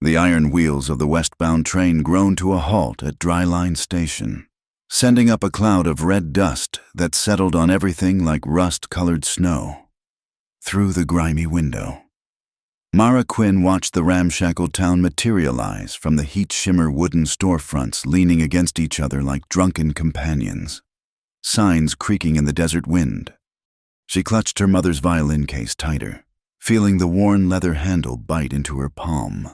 The iron wheels of the westbound train groaned to a halt at Dry Line Station, sending up a cloud of red dust that settled on everything like rust-colored snow. Through the grimy window, Mara Quinn watched the ramshackle town materialize from the heat-shimmer wooden storefronts leaning against each other like drunken companions, signs creaking in the desert wind. She clutched her mother's violin case tighter, feeling the worn leather handle bite into her palm.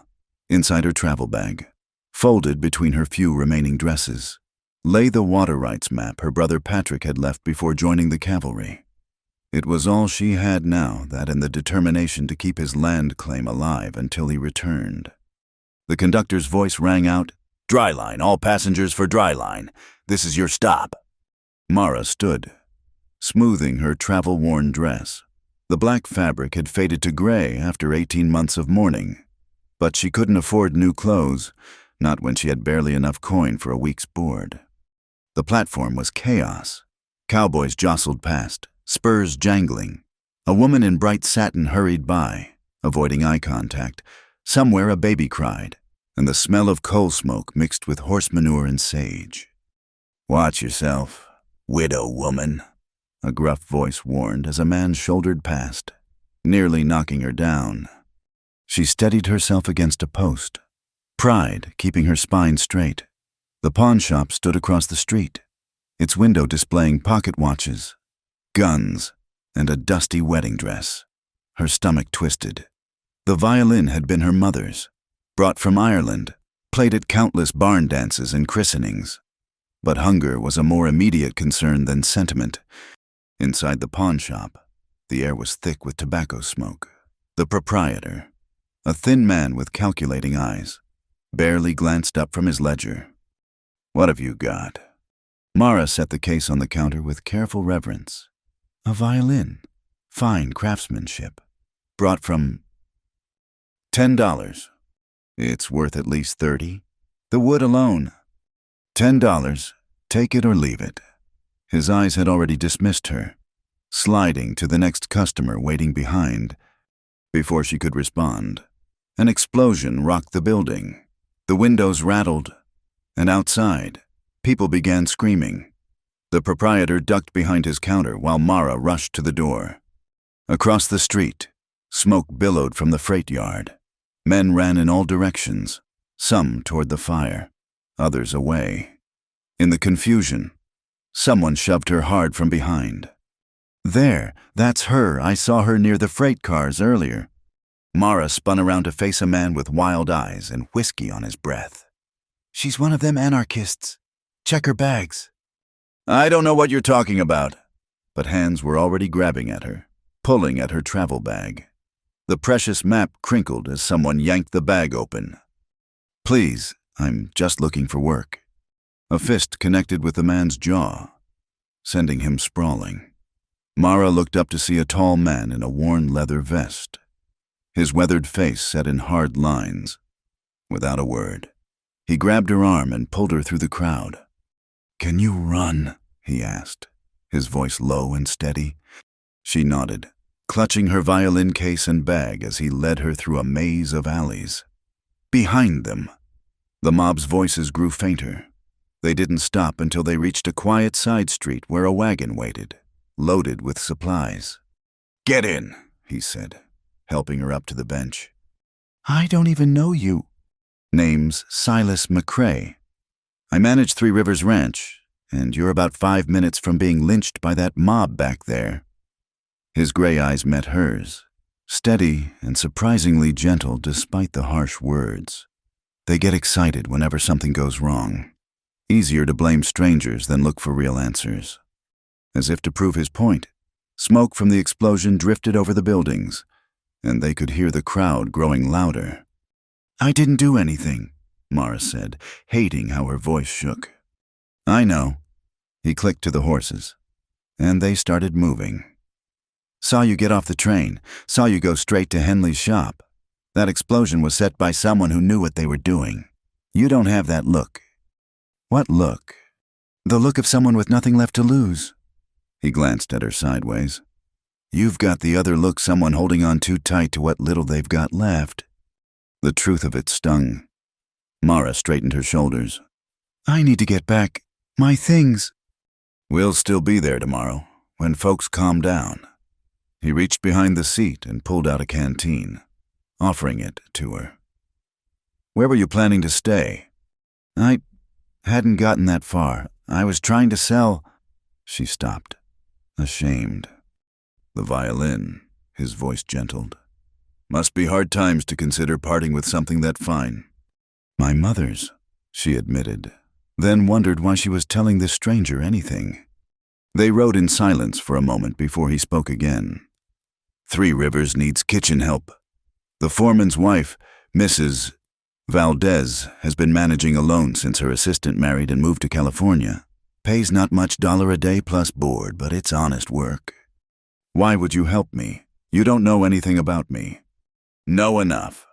Inside her travel bag, folded between her few remaining dresses, lay the water rights map her brother Patrick had left before joining the cavalry. It was all she had now, that and the determination to keep his land claim alive until he returned. The conductor's voice rang out, "Dry Line, all passengers for Dry Line. This is your stop." Mara stood, smoothing her travel-worn dress. The black fabric had faded to gray after 18 months of mourning, but she couldn't afford new clothes, not when she had barely enough coin for a week's board. The platform was chaos. Cowboys jostled past, spurs jangling. A woman in bright satin hurried by, avoiding eye contact. Somewhere a baby cried, and the smell of coal smoke mixed with horse manure and sage. "Watch yourself, widow woman," a gruff voice warned as a man shouldered past, nearly knocking her down. She steadied herself against a post, pride keeping her spine straight. The pawn shop stood across the street, its window displaying pocket watches, guns, and a dusty wedding dress. Her stomach twisted. The violin had been her mother's, brought from Ireland, played at countless barn dances and christenings. But hunger was a more immediate concern than sentiment. Inside the pawn shop, the air was thick with tobacco smoke. The proprietor, a thin man with calculating eyes, barely glanced up from his ledger. "What have you got?" Mara set the case on the counter with careful reverence. "A violin, fine craftsmanship, brought from $10. It's worth at least $30. The wood alone. $10. Take it or leave it." His eyes had already dismissed her, sliding to the next customer waiting behind. Before she could respond, an explosion rocked the building. The windows rattled, and outside, people began screaming. The proprietor ducked behind his counter while Mara rushed to the door. Across the street, smoke billowed from the freight yard. Men ran in all directions, some toward the fire, others away. In the confusion, someone shoved her hard from behind. "There, that's her. I saw her near the freight cars earlier." Mara spun around to face a man with wild eyes and whiskey on his breath. "She's one of them anarchists. Check her bags." "I don't know what you're talking about." But hands were already grabbing at her, pulling at her travel bag. The precious map crinkled as someone yanked the bag open. "Please, I'm just looking for work." A fist connected with the man's jaw, sending him sprawling. Mara looked up to see a tall man in a worn leather vest, his weathered face set in hard lines. Without a word, he grabbed her arm and pulled her through the crowd. "Can you run?" he asked, his voice low and steady. She nodded, clutching her violin case and bag as he led her through a maze of alleys. Behind them, the mob's voices grew fainter. They didn't stop until they reached a quiet side street where a wagon waited, loaded with supplies. "Get in," he said, helping her up to the bench. "I don't even know you." "Name's Silas McCrae. I manage Three Rivers Ranch, and you're about 5 minutes from being lynched by that mob back there." His gray eyes met hers, steady and surprisingly gentle despite the harsh words. They get excited whenever something goes wrong. Easier to blame strangers than look for real answers. As if to prove his point, smoke from the explosion drifted over the buildings, and they could hear the crowd growing louder. "I didn't do anything," Mara said, hating how her voice shook. "I know." He clicked to the horses, and they started moving. "Saw you get off the train, saw you go straight to Henley's shop. That explosion was set by someone who knew what they were doing. You don't have that look." "What look?" "The look of someone with nothing left to lose." He glanced at her sideways. "You've got the other look, someone holding on too tight to what little they've got left." The truth of it stung. Mara straightened her shoulders. I need to get back. My things. We'll still be there tomorrow, when folks calm down. He reached behind the seat and pulled out a canteen, offering it to her. Where were you planning to stay? I hadn't gotten that far. I was trying to sell. She stopped, ashamed. The violin, his voice gentled. Must be hard times to consider parting with something that fine. My mother's, she admitted, then wondered why she was telling this stranger anything. They rode in silence for a moment before he spoke again. Three Rivers needs kitchen help. The foreman's wife, Mrs. Valdez, has been managing alone since her assistant married and moved to California. Pays not much $1 a day plus board, but it's honest work. Why would you help me? You don't know anything about me. Know enough.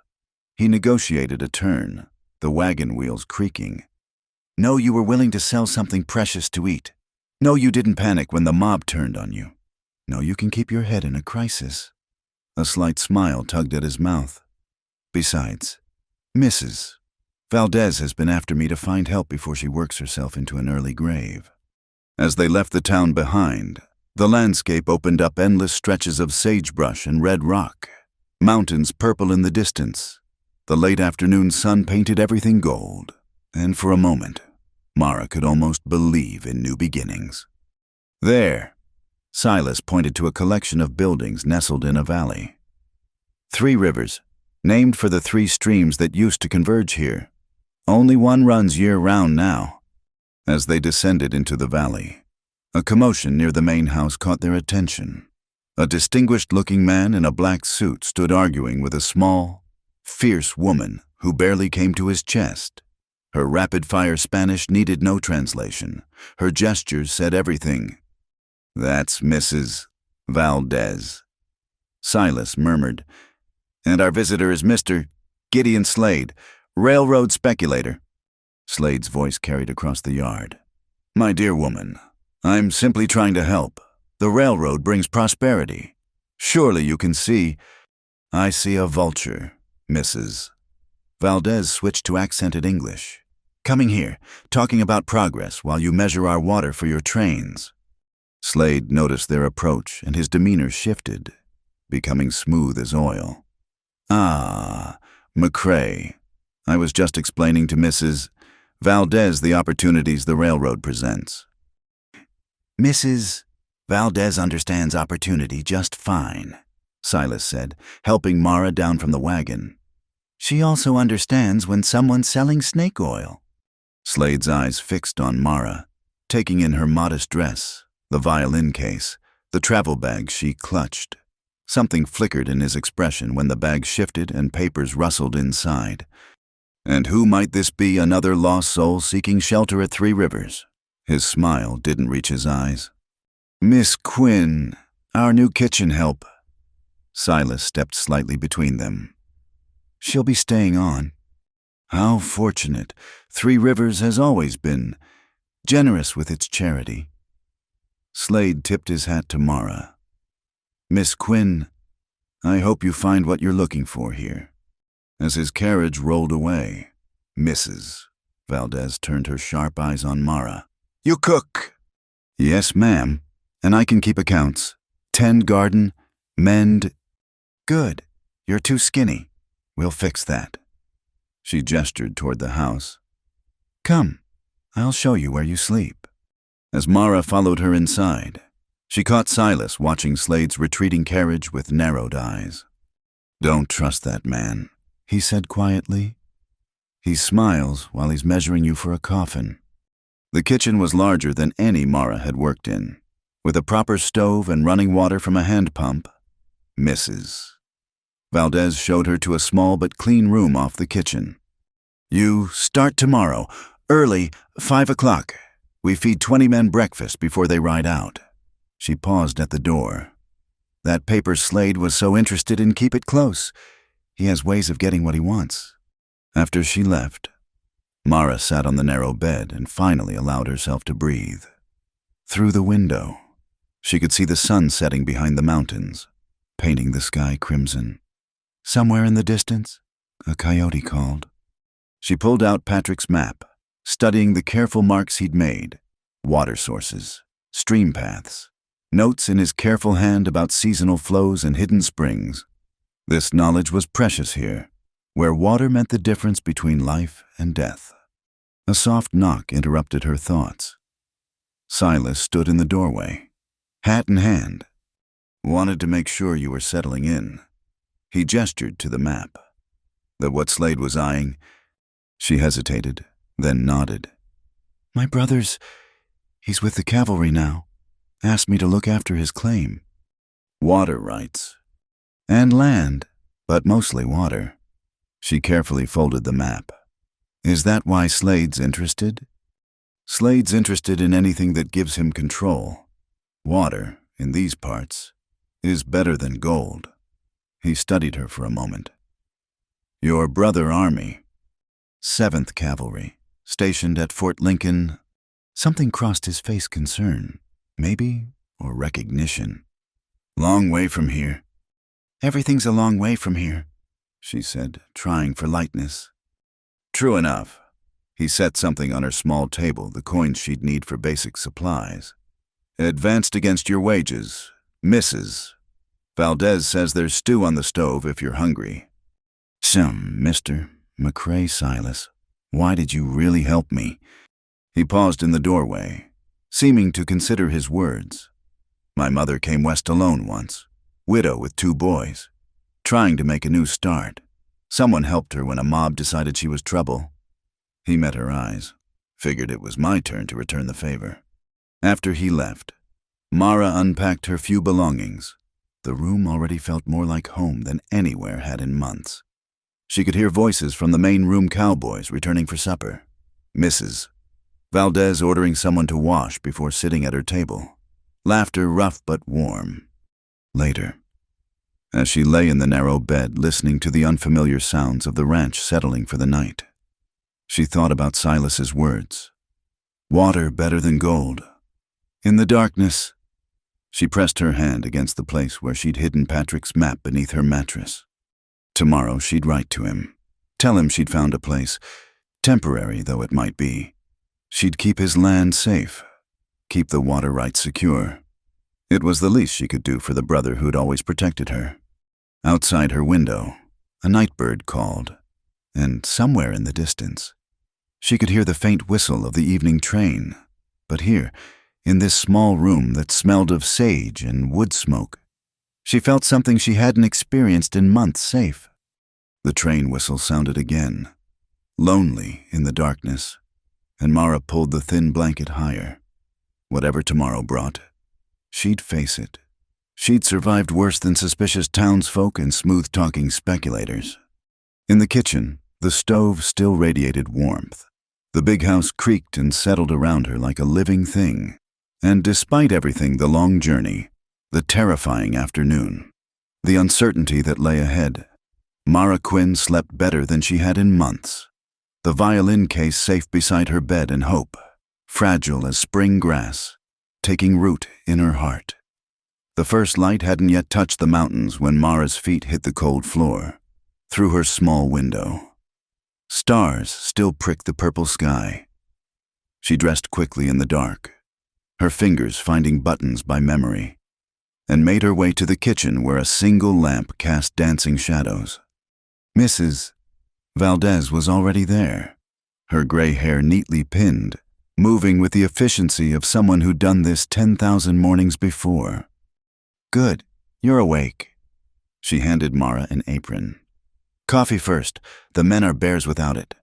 He negotiated a turn, the wagon wheels creaking. No, you were willing to sell something precious to eat. No, you didn't panic when the mob turned on you. No, you can keep your head in a crisis. A slight smile tugged at his mouth. Besides, Mrs. Valdez has been after me to find help before she works herself into an early grave. As they left the town behind, the landscape opened up endless stretches of sagebrush and red rock, mountains purple in the distance. The late afternoon sun painted everything gold, and for a moment, Mara could almost believe in new beginnings. There, Silas pointed to a collection of buildings nestled in a valley. Three Rivers, named for the three streams that used to converge here. Only one runs year-round now. As they descended into the valley, a commotion near the main house caught their attention. A distinguished-looking man in a black suit stood arguing with a small, fierce woman who barely came to his chest. Her rapid-fire Spanish needed no translation. Her gestures said everything. That's Mrs. Valdez. Silas murmured. And our visitor is Mr. Gideon Slade, railroad speculator. Slade's voice carried across the yard. My dear woman, I'm simply trying to help. The railroad brings prosperity. Surely you can see. I see a vulture, Mrs. Valdez switched to accented English. Coming here, talking about progress while you measure our water for your trains. Slade noticed their approach, and his demeanor shifted, becoming smooth as oil. Ah, McCrae. I was just explaining to Mrs. Valdez the opportunities the railroad presents. Mrs. Valdez understands opportunity just fine, Silas said, helping Mara down from the wagon. She also understands when someone's selling snake oil. Slade's eyes fixed on Mara, taking in her modest dress, the violin case, the travel bag she clutched. Something flickered in his expression when the bag shifted and papers rustled inside. And who might this be, another lost soul seeking shelter at Three Rivers? His smile didn't reach his eyes. Miss Quinn, our new kitchen help. Silas stepped slightly between them. She'll be staying on. How fortunate. Three Rivers has always been generous with its charity. Slade tipped his hat to Mara. Miss Quinn, I hope you find what you're looking for here. As his carriage rolled away, Mrs. Valdez turned her sharp eyes on Mara. You cook? Yes, ma'am, and I can keep accounts. Tend garden, mend. Good, you're too skinny. We'll fix that. She gestured toward the house. Come, I'll show you where you sleep. As Mara followed her inside, she caught Silas watching Slade's retreating carriage with narrowed eyes. Don't trust that man, he said quietly. He smiles while he's measuring you for a coffin. The kitchen was larger than any Mara had worked in, with a proper stove and running water from a hand pump. Mrs. Valdez showed her to a small but clean room off the kitchen. You start tomorrow, early, 5 o'clock. We feed 20 men breakfast before they ride out. She paused at the door. That paper Slade was so interested in. Keep it close. He has ways of getting what he wants. After she left, Mara sat on the narrow bed and finally allowed herself to breathe. Through the window, she could see the sun setting behind the mountains, painting the sky crimson. Somewhere in the distance, A coyote called. She pulled out Patrick's map, studying the careful marks he'd made, water sources, stream paths, notes in his careful hand about seasonal flows and hidden springs. This knowledge was precious here, where water meant the difference between life and death. A soft knock interrupted her thoughts. Silas stood in the doorway, hat in hand. Wanted to make sure you were settling in. He gestured to the map. What Slade was eyeing. She hesitated, then nodded. My brother's... he's with the cavalry now. Asked me to look after his claim. Water rights. And land, but mostly water. She carefully folded the map. Is that why Slade's interested? Slade's interested in anything that gives him control. Water, in these parts, is better than gold. He studied her for a moment. Your brother army. 7th Cavalry, stationed at Fort Lincoln. Something crossed his face concern, maybe, or recognition. Long way from here. Everything's a long way from here, she said, trying for lightness. True enough. He set something on her small table, the coins she'd need for basic supplies. Advanced against your wages. Mrs. Valdez says there's stew on the stove if you're hungry. Mr. McCrae Silas, why did you really help me? He paused in the doorway, seeming to consider his words. My mother came west alone once, widow with 2 boys, trying to make a new start. Someone helped her when a mob decided she was trouble. He met her eyes, figured it was my turn to return the favor. After he left, Mara unpacked her few belongings. The room already felt more like home than anywhere had in months. She could hear voices from the main room cowboys returning for supper. Mrs. Valdez ordering someone to wash before sitting at her table. Laughter rough but warm. Later, as she lay in the narrow bed listening to the unfamiliar sounds of the ranch settling for the night, she thought about Silas's words. Water better than gold. In the darkness, she pressed her hand against the place where she'd hidden Patrick's map beneath her mattress. Tomorrow she'd write to him, tell him she'd found a place, temporary though it might be. She'd keep his land safe, keep the water rights secure. It was the least she could do for the brother who'd always protected her. Outside her window, a night bird called, and somewhere in the distance, she could hear the faint whistle of the evening train. But here, in this small room that smelled of sage and wood smoke, she felt something she hadn't experienced in months safe. The train whistle sounded again, lonely in the darkness, and Mara pulled the thin blanket higher. Whatever tomorrow brought, she'd face it. She'd survived worse than suspicious townsfolk and smooth-talking speculators. In the kitchen, the stove still radiated warmth. The big house creaked and settled around her like a living thing. And despite everything, the long journey, the terrifying afternoon, the uncertainty that lay ahead, Mara Quinn slept better than she had in months. The violin case safe beside her bed and hope, fragile as spring grass, taking root in her heart. The first light hadn't yet touched the mountains when Mara's feet hit the cold floor, through her small window. Stars still pricked the purple sky. She dressed quickly in the dark, her fingers finding buttons by memory, and made her way to the kitchen where a single lamp cast dancing shadows. Mrs. Valdez was already there, her gray hair neatly pinned, moving with the efficiency of someone who'd done this 10,000 mornings before. Good, you're awake. She handed Mara an apron. Coffee first, the men are bears without it.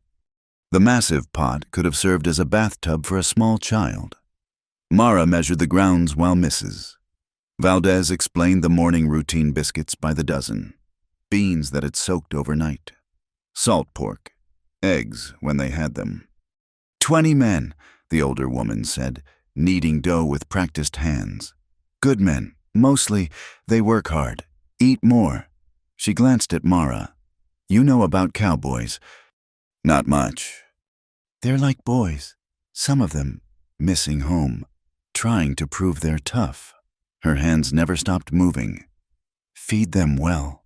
The massive pot could have served as a bathtub for a small child. Mara measured the grounds while Mrs. Valdez explained the morning routine: biscuits by the dozen, beans that had soaked overnight, salt pork, eggs when they had them. 20 men, the older woman said, kneading dough with practiced hands. Good men, mostly. They work hard, eat more. She glanced at Mara. You know about cowboys. Not much. They're like boys, some of them missing home, trying to prove they're tough. Her hands never stopped moving. Feed them well.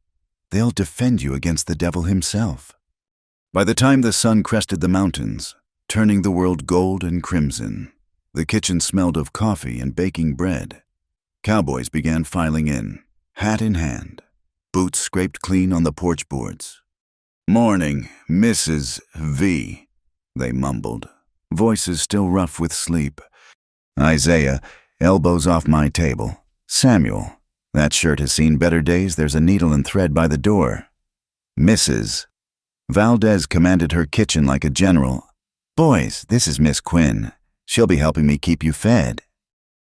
They'll defend you against the devil himself. By the time the sun crested the mountains, turning the world gold and crimson, the kitchen smelled of coffee and baking bread. Cowboys began filing in, hat in hand, boots scraped clean on the porch boards. "Morning, Mrs. V," they mumbled, voices still rough with sleep. "Isaiah, elbows off my table. Samuel, that shirt has seen better days. There's a needle and thread by the door. Mrs. Valdez commanded her kitchen like a general. "Boys, this is Miss Quinn. She'll be helping me keep you fed."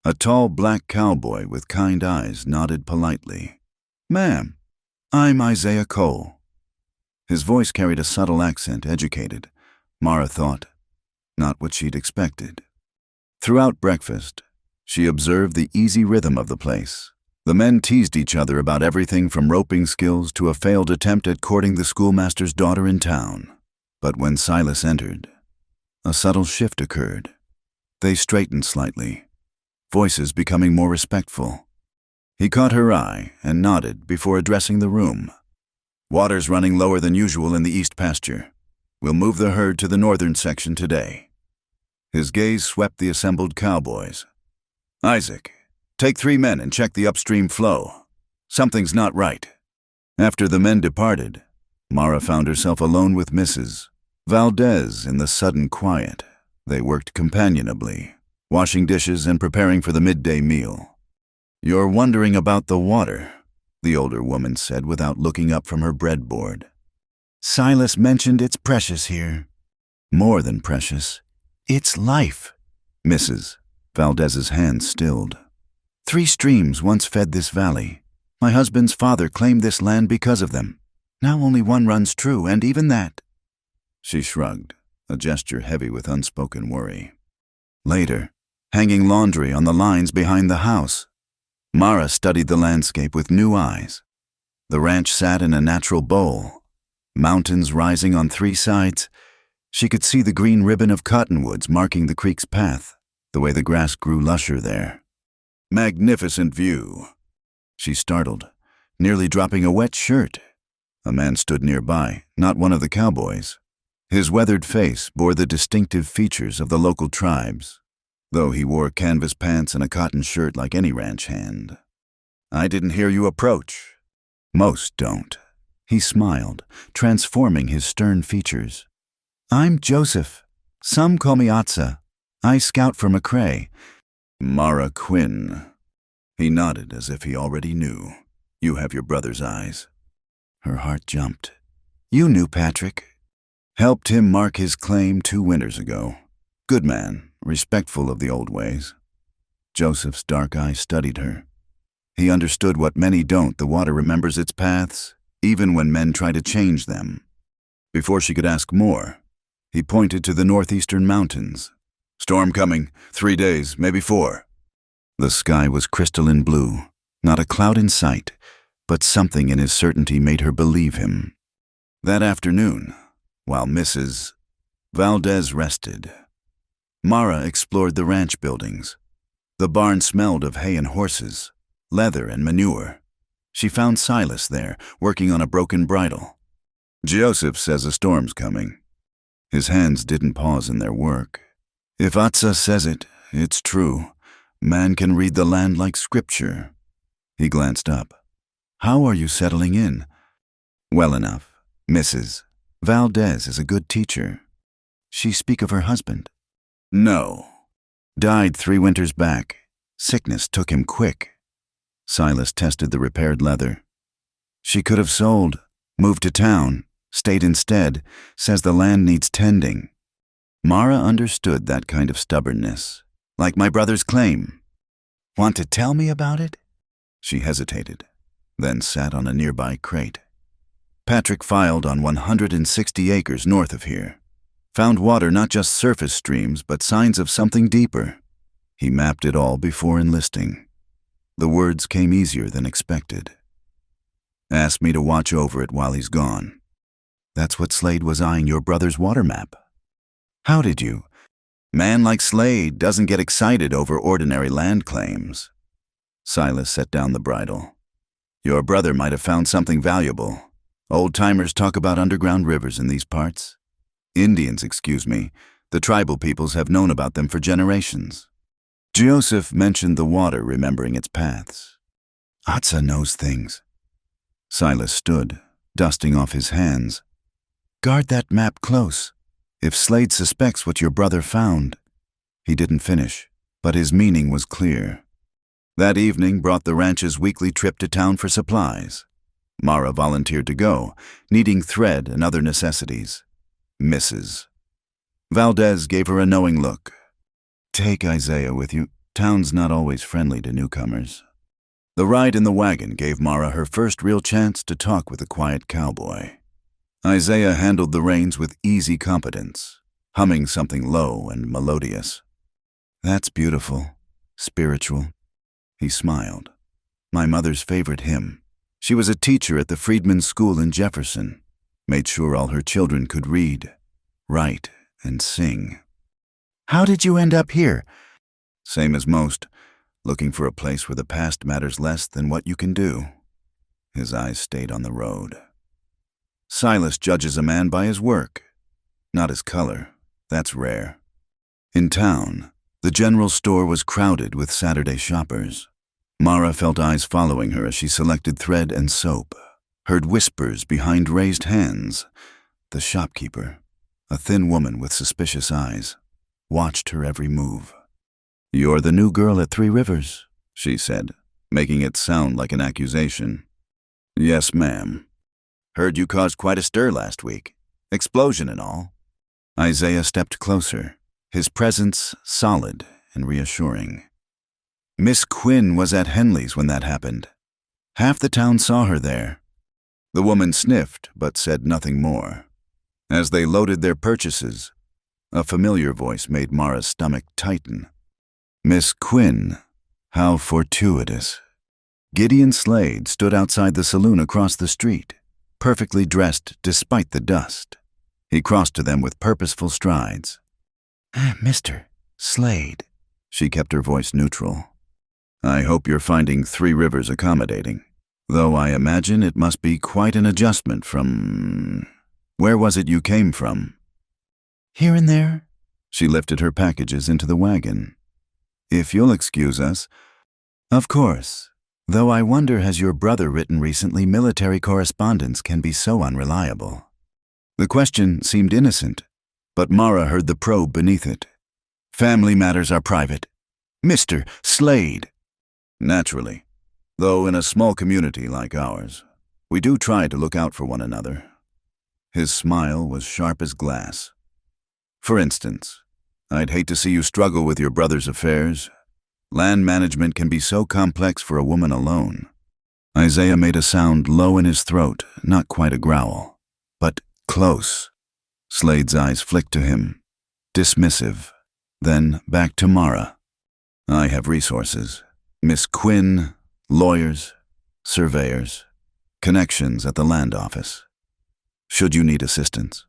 A tall black cowboy with kind eyes nodded politely. "Ma'am, I'm Isaiah Cole." His voice carried a subtle accent, educated, Mara thought, not what she'd expected. Throughout breakfast, she observed the easy rhythm of the place. The men teased each other about everything from roping skills to a failed attempt at courting the schoolmaster's daughter in town. But when Silas entered, a subtle shift occurred. They straightened slightly, voices becoming more respectful. He caught her eye and nodded before addressing the room. "Water's running lower than usual in the east pasture. We'll move the herd to the northern section today." His gaze swept the assembled cowboys. "Isaac, take 3 men and check the upstream flow. Something's not right." After the men departed, Mara found herself alone with Mrs. Valdez in the sudden quiet. They worked companionably, washing dishes and preparing for the midday meal. "You're wondering about the water," the older woman said without looking up from her breadboard. "Silas mentioned it's precious here." "More than precious. It's life." Mrs. Valdez's hand stilled. 3 streams once fed this valley. My husband's father claimed this land because of them. Now only one runs true, and even that—" She shrugged, a gesture heavy with unspoken worry. Later, hanging laundry on the lines behind the house, Mara studied the landscape with new eyes. The ranch sat in a natural bowl, mountains rising on 3 sides. She could see the green ribbon of cottonwoods marking the creek's path, the way the grass grew lusher there. "Magnificent view." She startled, nearly dropping a wet shirt. A man stood nearby, not one of the cowboys. His weathered face bore the distinctive features of the local tribes, though he wore canvas pants and a cotton shirt like any ranch hand. "I didn't hear you approach." "Most don't." He smiled, transforming his stern features. "I'm Joseph. Some call me Atsa. I scout for McCrae." "Mara Quinn." He nodded as if he already knew. "You have your brother's eyes." Her heart jumped. "You knew Patrick." "Helped him mark his claim 2 winters ago. Good man, respectful of the old ways." Joseph's dark eyes studied her. He understood what many don't: the water remembers its paths, even when men try to change them. Before she could ask more, he pointed to the northeastern mountains. "Storm coming, 3 days, maybe 4. The sky was crystalline blue, not a cloud in sight, but something in his certainty made her believe him. That afternoon, while Mrs. Valdez rested, Mara explored the ranch buildings. The barn smelled of hay and horses, leather and manure. She found Silas there, working on a broken bridle. "Joseph says a storm's coming." His hands didn't pause in their work. "If Atsa says it, it's true. Man can read the land like scripture." He glanced up. "How are you settling in?" "Well enough. Mrs. Valdez is a good teacher." "She speak of her husband?" "No. Died 3 winters back. Sickness took him quick." Silas tested the repaired leather. "She could have sold, moved to town, stayed instead, says the land needs tending." Mara understood that kind of stubbornness. "Like my brother's claim." "Want to tell me about it?" She hesitated, then sat on a nearby crate. "Patrick filed on 160 acres north of here. Found water, not just surface streams, but signs of something deeper. He mapped it all before enlisting." The words came easier than expected. "Asked me to watch over it while he's gone." "That's what Slade was eyeing, your brother's water map." "How did you?" "Man like Slade doesn't get excited over ordinary land claims." Silas set down the bridle. "Your brother might have found something valuable. Old-timers talk about underground rivers in these parts. Indians, excuse me. The tribal peoples have known about them for generations. Joseph mentioned the water remembering its paths. Atsa knows things. Silas stood, dusting off his hands. Guard that map close. If Slade suspects what your brother found. He didn't finish, but his meaning was clear. That evening brought the ranch's weekly trip to town for supplies. Mara volunteered to go, needing thread and other necessities. Mrs. Valdez gave her a knowing look. Take Isaiah with you. Town's not always friendly to newcomers. The ride in the wagon gave Mara her first real chance to talk with the quiet cowboy. Isaiah handled the reins with easy competence, humming something low and melodious. That's beautiful, spiritual. He smiled. My mother's favorite hymn. She was a teacher at the Freedmen's School in Jefferson, made sure all her children could read, write, and sing. How did you end up here? Same as most, looking for a place where the past matters less than what you can do. His eyes stayed on the road. Silas judges a man by his work, not his color. That's rare. In town, the general store was crowded with Saturday shoppers. Mara felt eyes following her as she selected thread and soap, heard whispers behind raised hands. The shopkeeper, a thin woman with suspicious eyes, watched her every move. You're the new girl at Three Rivers, she said, making it sound like an accusation. Yes, ma'am. Heard you caused quite a stir last week. Explosion and all. Isaiah stepped closer, his presence solid and reassuring. Miss Quinn was at Henley's when that happened. Half the town saw her there. The woman sniffed but said nothing more. As they loaded their purchases, a familiar voice made Mara's stomach tighten. Miss Quinn, how fortuitous. Gideon Slade stood outside the saloon across the street, perfectly dressed despite the dust. He crossed to them with purposeful strides. Mr. Slade, she kept her voice neutral. I hope you're finding Three Rivers accommodating, though I imagine it must be quite an adjustment from… Where was it you came from? Here and there. She lifted her packages into the wagon. If you'll excuse us. Of course. Though I wonder, has your brother written recently military correspondence can be so unreliable? The question seemed innocent, but Mara heard the probe beneath it. Family matters are private. Mr. Slade. Naturally, though in a small community like ours, we do try to look out for one another. His smile was sharp as glass. For instance, I'd hate to see you struggle with your brother's affairs. Land management can be so complex for a woman alone. Isaiah made a sound low in his throat, not quite a growl, but close. Slade's eyes flicked to him, dismissive, then back to Mara. I have resources. Miss Quinn, lawyers, surveyors, connections at the land office. Should you need assistance?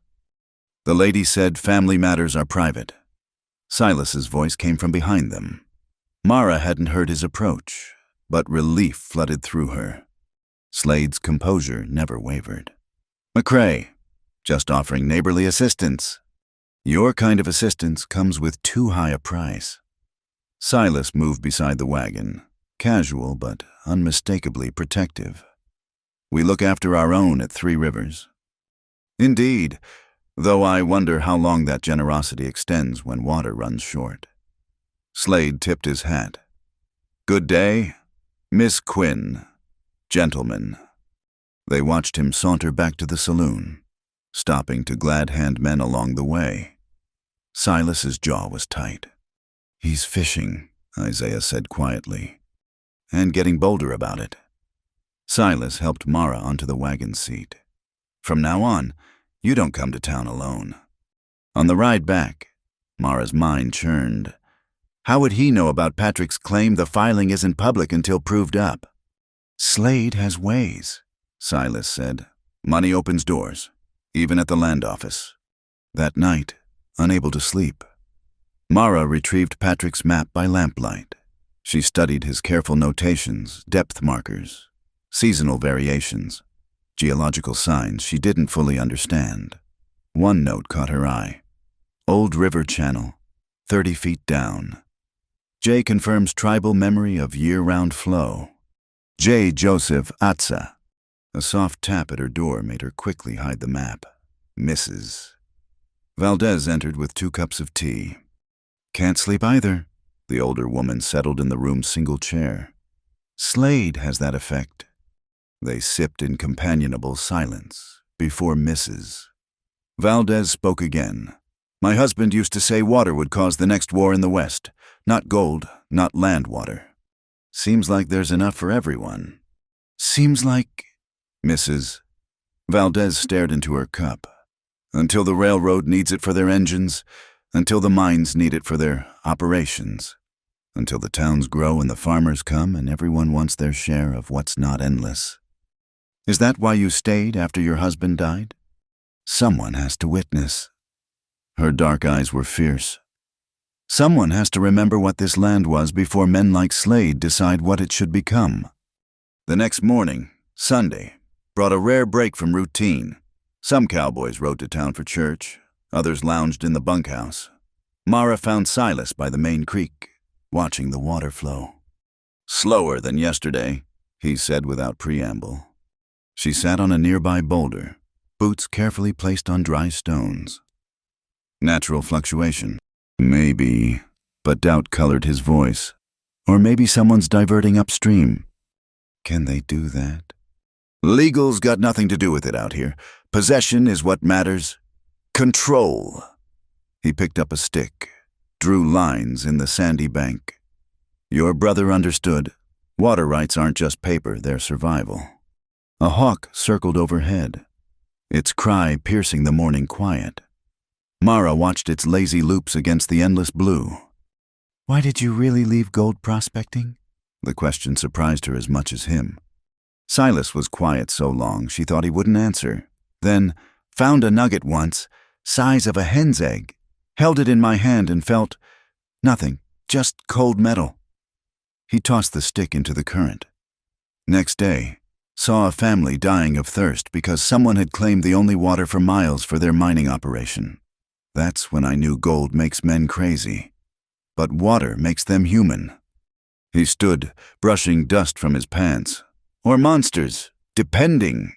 The lady said family matters are private. Silas's voice came from behind them. Mara hadn't heard his approach, but relief flooded through her. Slade's composure never wavered. McCrae, just offering neighborly assistance. Your kind of assistance comes with too high a price. Silas moved beside the wagon, casual but unmistakably protective. We look after our own at Three Rivers. Indeed, though I wonder how long that generosity extends when water runs short. Slade tipped his hat. Good day, Miss Quinn, gentlemen. They watched him saunter back to the saloon, stopping to glad-hand men along the way. Silas's jaw was tight. He's fishing, Isaiah said quietly, and getting bolder about it. Silas helped Mara onto the wagon seat. From now on, you don't come to town alone. On the ride back, Mara's mind churned. How would he know about Patrick's claim the filing isn't public until proved up? Slade has ways, Silas said. Money opens doors, even at the land office. That night, unable to sleep, Mara retrieved Patrick's map by lamplight. She studied his careful notations, depth markers, seasonal variations, geological signs she didn't fully understand. One note caught her eye. Old River Channel, 30 feet down. J confirms tribal memory of year-round flow. J. Joseph Atza. A soft tap at her door made her quickly hide the map. Mrs. Valdez entered with 2 cups of tea. Can't sleep either. The older woman settled in the room's single chair. Slade has that effect. They sipped in companionable silence before Mrs. Valdez spoke again. My husband used to say water would cause the next war in the West. Not gold, not land water. Seems like there's enough for everyone. Seems like... Mrs. Valdez stared into her cup. Until the railroad needs it for their engines, until the mines need it for their operations, until the towns grow and the farmers come and everyone wants their share of what's not endless. Is that why you stayed after your husband died? Someone has to witness. Her dark eyes were fierce. Someone has to remember what this land was before men like Slade decide what it should become. The next morning, Sunday, brought a rare break from routine. Some cowboys rode to town for church, others lounged in the bunkhouse. Mara found Silas by the main creek, watching the water flow. Slower than yesterday, he said without preamble. She sat on a nearby boulder, boots carefully placed on dry stones. Natural fluctuation. Maybe, but doubt colored his voice. Or maybe someone's diverting upstream. Can they do that? Legal's got nothing to do with it out here. Possession is what matters. Control. He picked up a stick, drew lines in the sandy bank. Your brother understood. Water rights aren't just paper, they're survival. A hawk circled overhead, its cry piercing the morning quiet. Mara watched its lazy loops against the endless blue. Why did you really leave gold prospecting? The question surprised her as much as him. Silas was quiet so long she thought he wouldn't answer. Then, found a nugget once, size of a hen's egg, held it in my hand and felt nothing, just cold metal. He tossed the stick into the current. Next day, saw a family dying of thirst because someone had claimed the only water for miles for their mining operation. That's when I knew gold makes men crazy, but water makes them human. He stood, brushing dust from his pants. Or monsters, depending.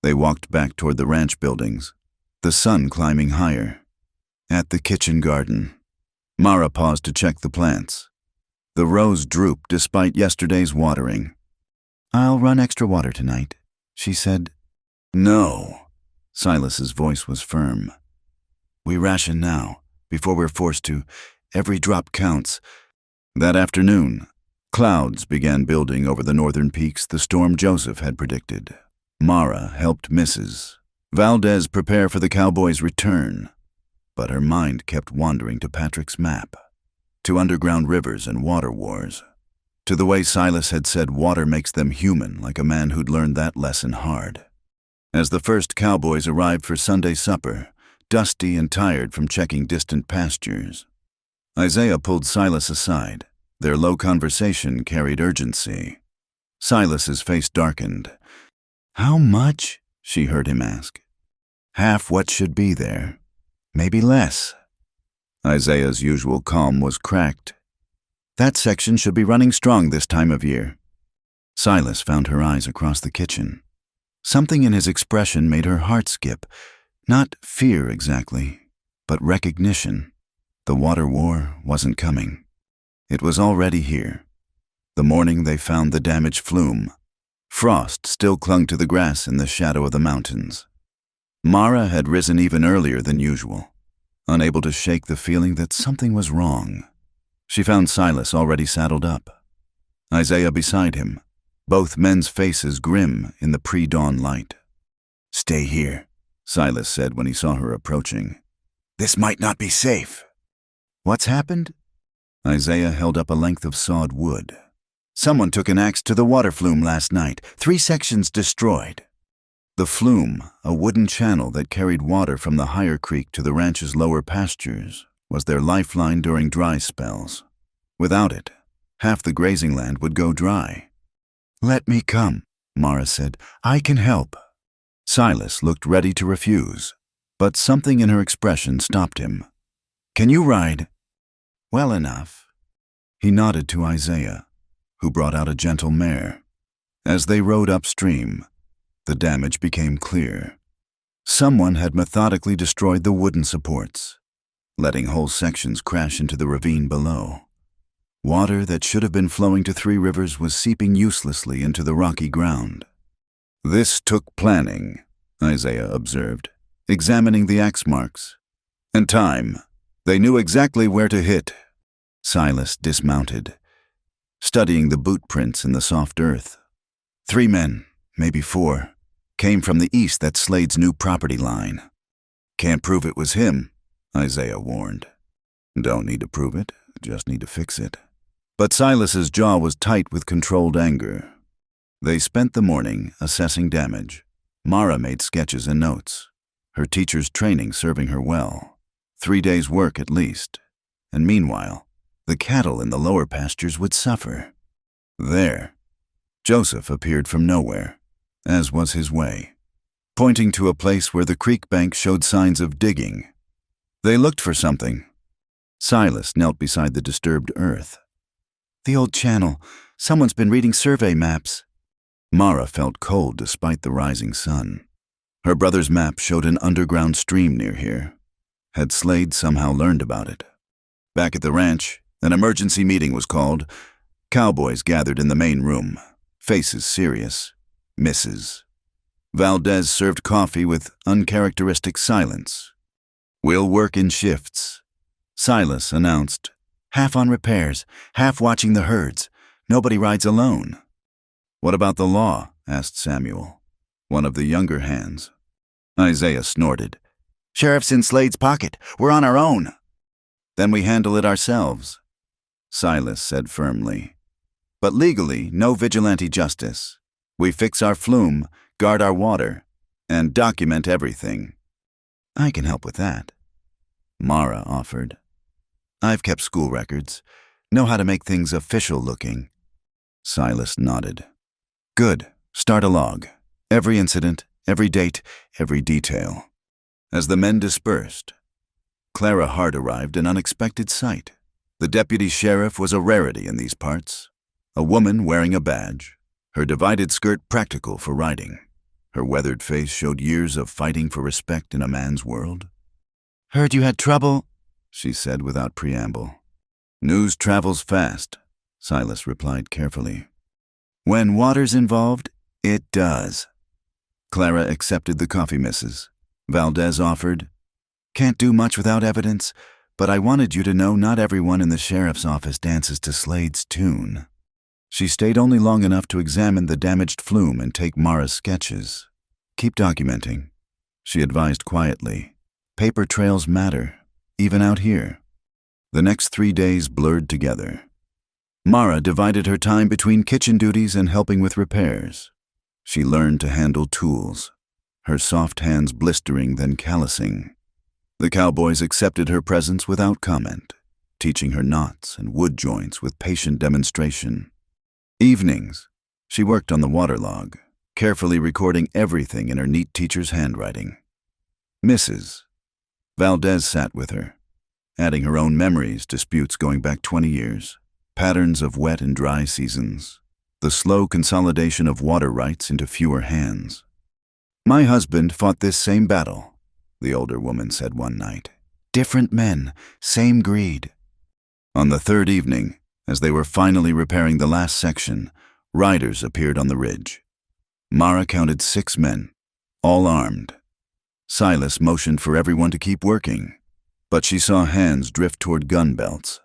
They walked back toward the ranch buildings, the sun climbing higher. At the kitchen garden, Mara paused to check the plants. The rose drooped despite yesterday's watering. I'll run extra water tonight, she said. No. Silas's voice was firm. We ration now, before we're forced to. Every drop counts. That afternoon, clouds began building over the northern peaks the storm Joseph had predicted. Mara helped Mrs. Valdez prepare for the cowboys' return, but her mind kept wandering to Patrick's map, to underground rivers and water wars, to the way Silas had said water makes them human, like a man who'd learned that lesson hard. As the first cowboys arrived for Sunday supper, dusty and tired from checking distant pastures, Isaiah pulled Silas aside. Their low conversation carried urgency. Silas's face darkened. How much? She heard him ask. Half what should be there. Maybe less. Isaiah's usual calm was cracked. That section should be running strong this time of year. Silas found her eyes across the kitchen. Something in his expression made her heart skip. Not fear exactly, but recognition. The water war wasn't coming. It was already here. The morning they found the damaged flume. Frost still clung to the grass in the shadow of the mountains. Mara had risen even earlier than usual, unable to shake the feeling that something was wrong. She found Silas already saddled up, Isaiah beside him, both men's faces grim in the pre-dawn light. Stay here, Silas said when he saw her approaching. This might not be safe. What's happened? Isaiah held up a length of sawed wood. Someone took an axe to the water flume last night. 3 sections destroyed. The flume, a wooden channel that carried water from the higher creek to the ranch's lower pastures, was their lifeline during dry spells. Without it, half the grazing land would go dry. Let me come, Mara said. I can help. Silas looked ready to refuse, but something in her expression stopped him. "Can you ride?" "Well enough." He nodded to Isaiah, who brought out a gentle mare. As they rode upstream, the damage became clear. Someone had methodically destroyed the wooden supports, letting whole sections crash into the ravine below. Water that should have been flowing to Three Rivers was seeping uselessly into the rocky ground. "This took planning," Isaiah observed, examining the axe marks. "And time. They knew exactly where to hit." Silas dismounted, studying the boot prints in the soft earth. 3 men, maybe 4, came from the east. That's Slade's new property line. "Can't prove it was him," Isaiah warned. "Don't need to prove it, just need to fix it." But Silas's jaw was tight with controlled anger. They spent the morning assessing damage. Mara made sketches and notes, her teacher's training serving her well. 3 days' work at least. And meanwhile, the cattle in the lower pastures would suffer. There, Joseph appeared from nowhere, as was his way, pointing to a place where the creek bank showed signs of digging. They looked for something. Silas knelt beside the disturbed earth. "The old channel. Someone's been reading survey maps." Mara felt cold despite the rising sun. Her brother's map showed an underground stream near here. Had Slade somehow learned about it? Back at the ranch, an emergency meeting was called. Cowboys gathered in the main room, faces serious. Mrs. Valdez served coffee with uncharacteristic silence. "We'll work in shifts," Silas announced. "Half on repairs, half watching the herds. Nobody rides alone." "What about the law?" asked Samuel, one of the younger hands. Isaiah snorted. "Sheriff's in Slade's pocket. We're on our own." "Then we handle it ourselves," Silas said firmly. "But legally, no vigilante justice. We fix our flume, guard our water, and document everything." "I can help with that," Mara offered. "I've kept school records, know how to make things official looking." Silas nodded. "Good. Start a log. Every incident, every date, every detail." As the men dispersed, Clara Hart arrived, an unexpected sight. The deputy sheriff was a rarity in these parts. A woman wearing a badge, her divided skirt practical for riding. Her weathered face showed years of fighting for respect in a man's world. "Heard you had trouble," she said without preamble. "News travels fast," Silas replied carefully. "When water's involved, it does." Clara accepted the coffee misses. Valdez offered, "Can't do much without evidence, but I wanted you to know not everyone in the sheriff's office dances to Slade's tune." She stayed only long enough to examine the damaged flume and take Mara's sketches. "Keep documenting," she advised quietly. "Paper trails matter, even out here." The next 3 days blurred together. Mara divided her time between kitchen duties and helping with repairs. She learned to handle tools, her soft hands blistering then callousing. The cowboys accepted her presence without comment, teaching her knots and wood joints with patient demonstration. Evenings, she worked on the water log, carefully recording everything in her neat teacher's handwriting. Mrs. Valdez sat with her, adding her own memories, disputes going back 20 years, patterns of wet and dry seasons, the slow consolidation of water rights into fewer hands. "My husband fought this same battle," the older woman said one night. "Different men, same greed." On the 3rd evening, as they were finally repairing the last section, riders appeared on the ridge. Mara counted 6 men, all armed. Silas motioned for everyone to keep working, but she saw hands drift toward gun belts.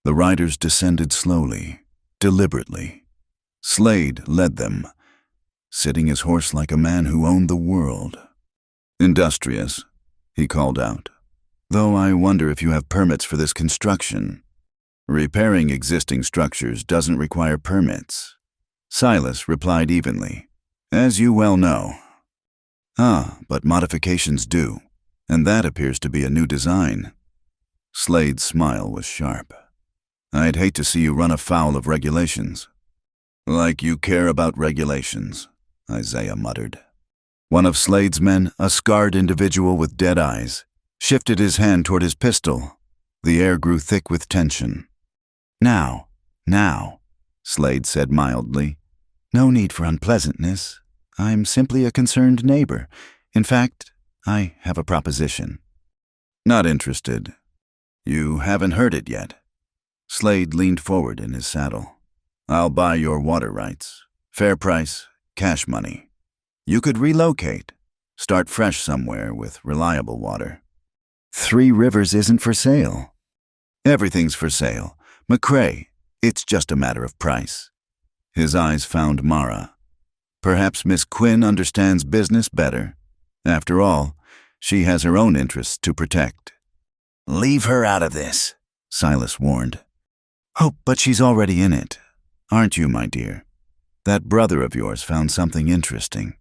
The riders descended slowly, deliberately. Slade led them, sitting his horse like a man who owned the world. "Industrious," he called out. "Though I wonder if you have permits for this construction." "Repairing existing structures doesn't require permits," Silas replied evenly. "As you well know." "Ah, but modifications do, and that appears to be a new design." Slade's smile was sharp. "I'd hate to see you run afoul of regulations." "Like you care about regulations," Isaiah muttered. One of Slade's men, a scarred individual with dead eyes, shifted his hand toward his pistol. The air grew thick with tension. Now, Slade said mildly. No need for unpleasantness. I'm simply a concerned neighbor. In fact, I have a proposition. Not interested. You haven't heard it yet. Slade leaned forward in his saddle. I'll buy your water rights. Fair price, cash money. You could relocate. Start fresh somewhere with reliable water. 3 Rivers isn't for sale. Everything's for sale. McCrae, it's just a matter of price. His eyes found Mara. Perhaps Miss Quinn understands business better. After all, she has her own interests to protect. Leave her out of this, Silas warned. Oh, but she's already in it. Aren't you, my dear? That brother of yours found something interesting.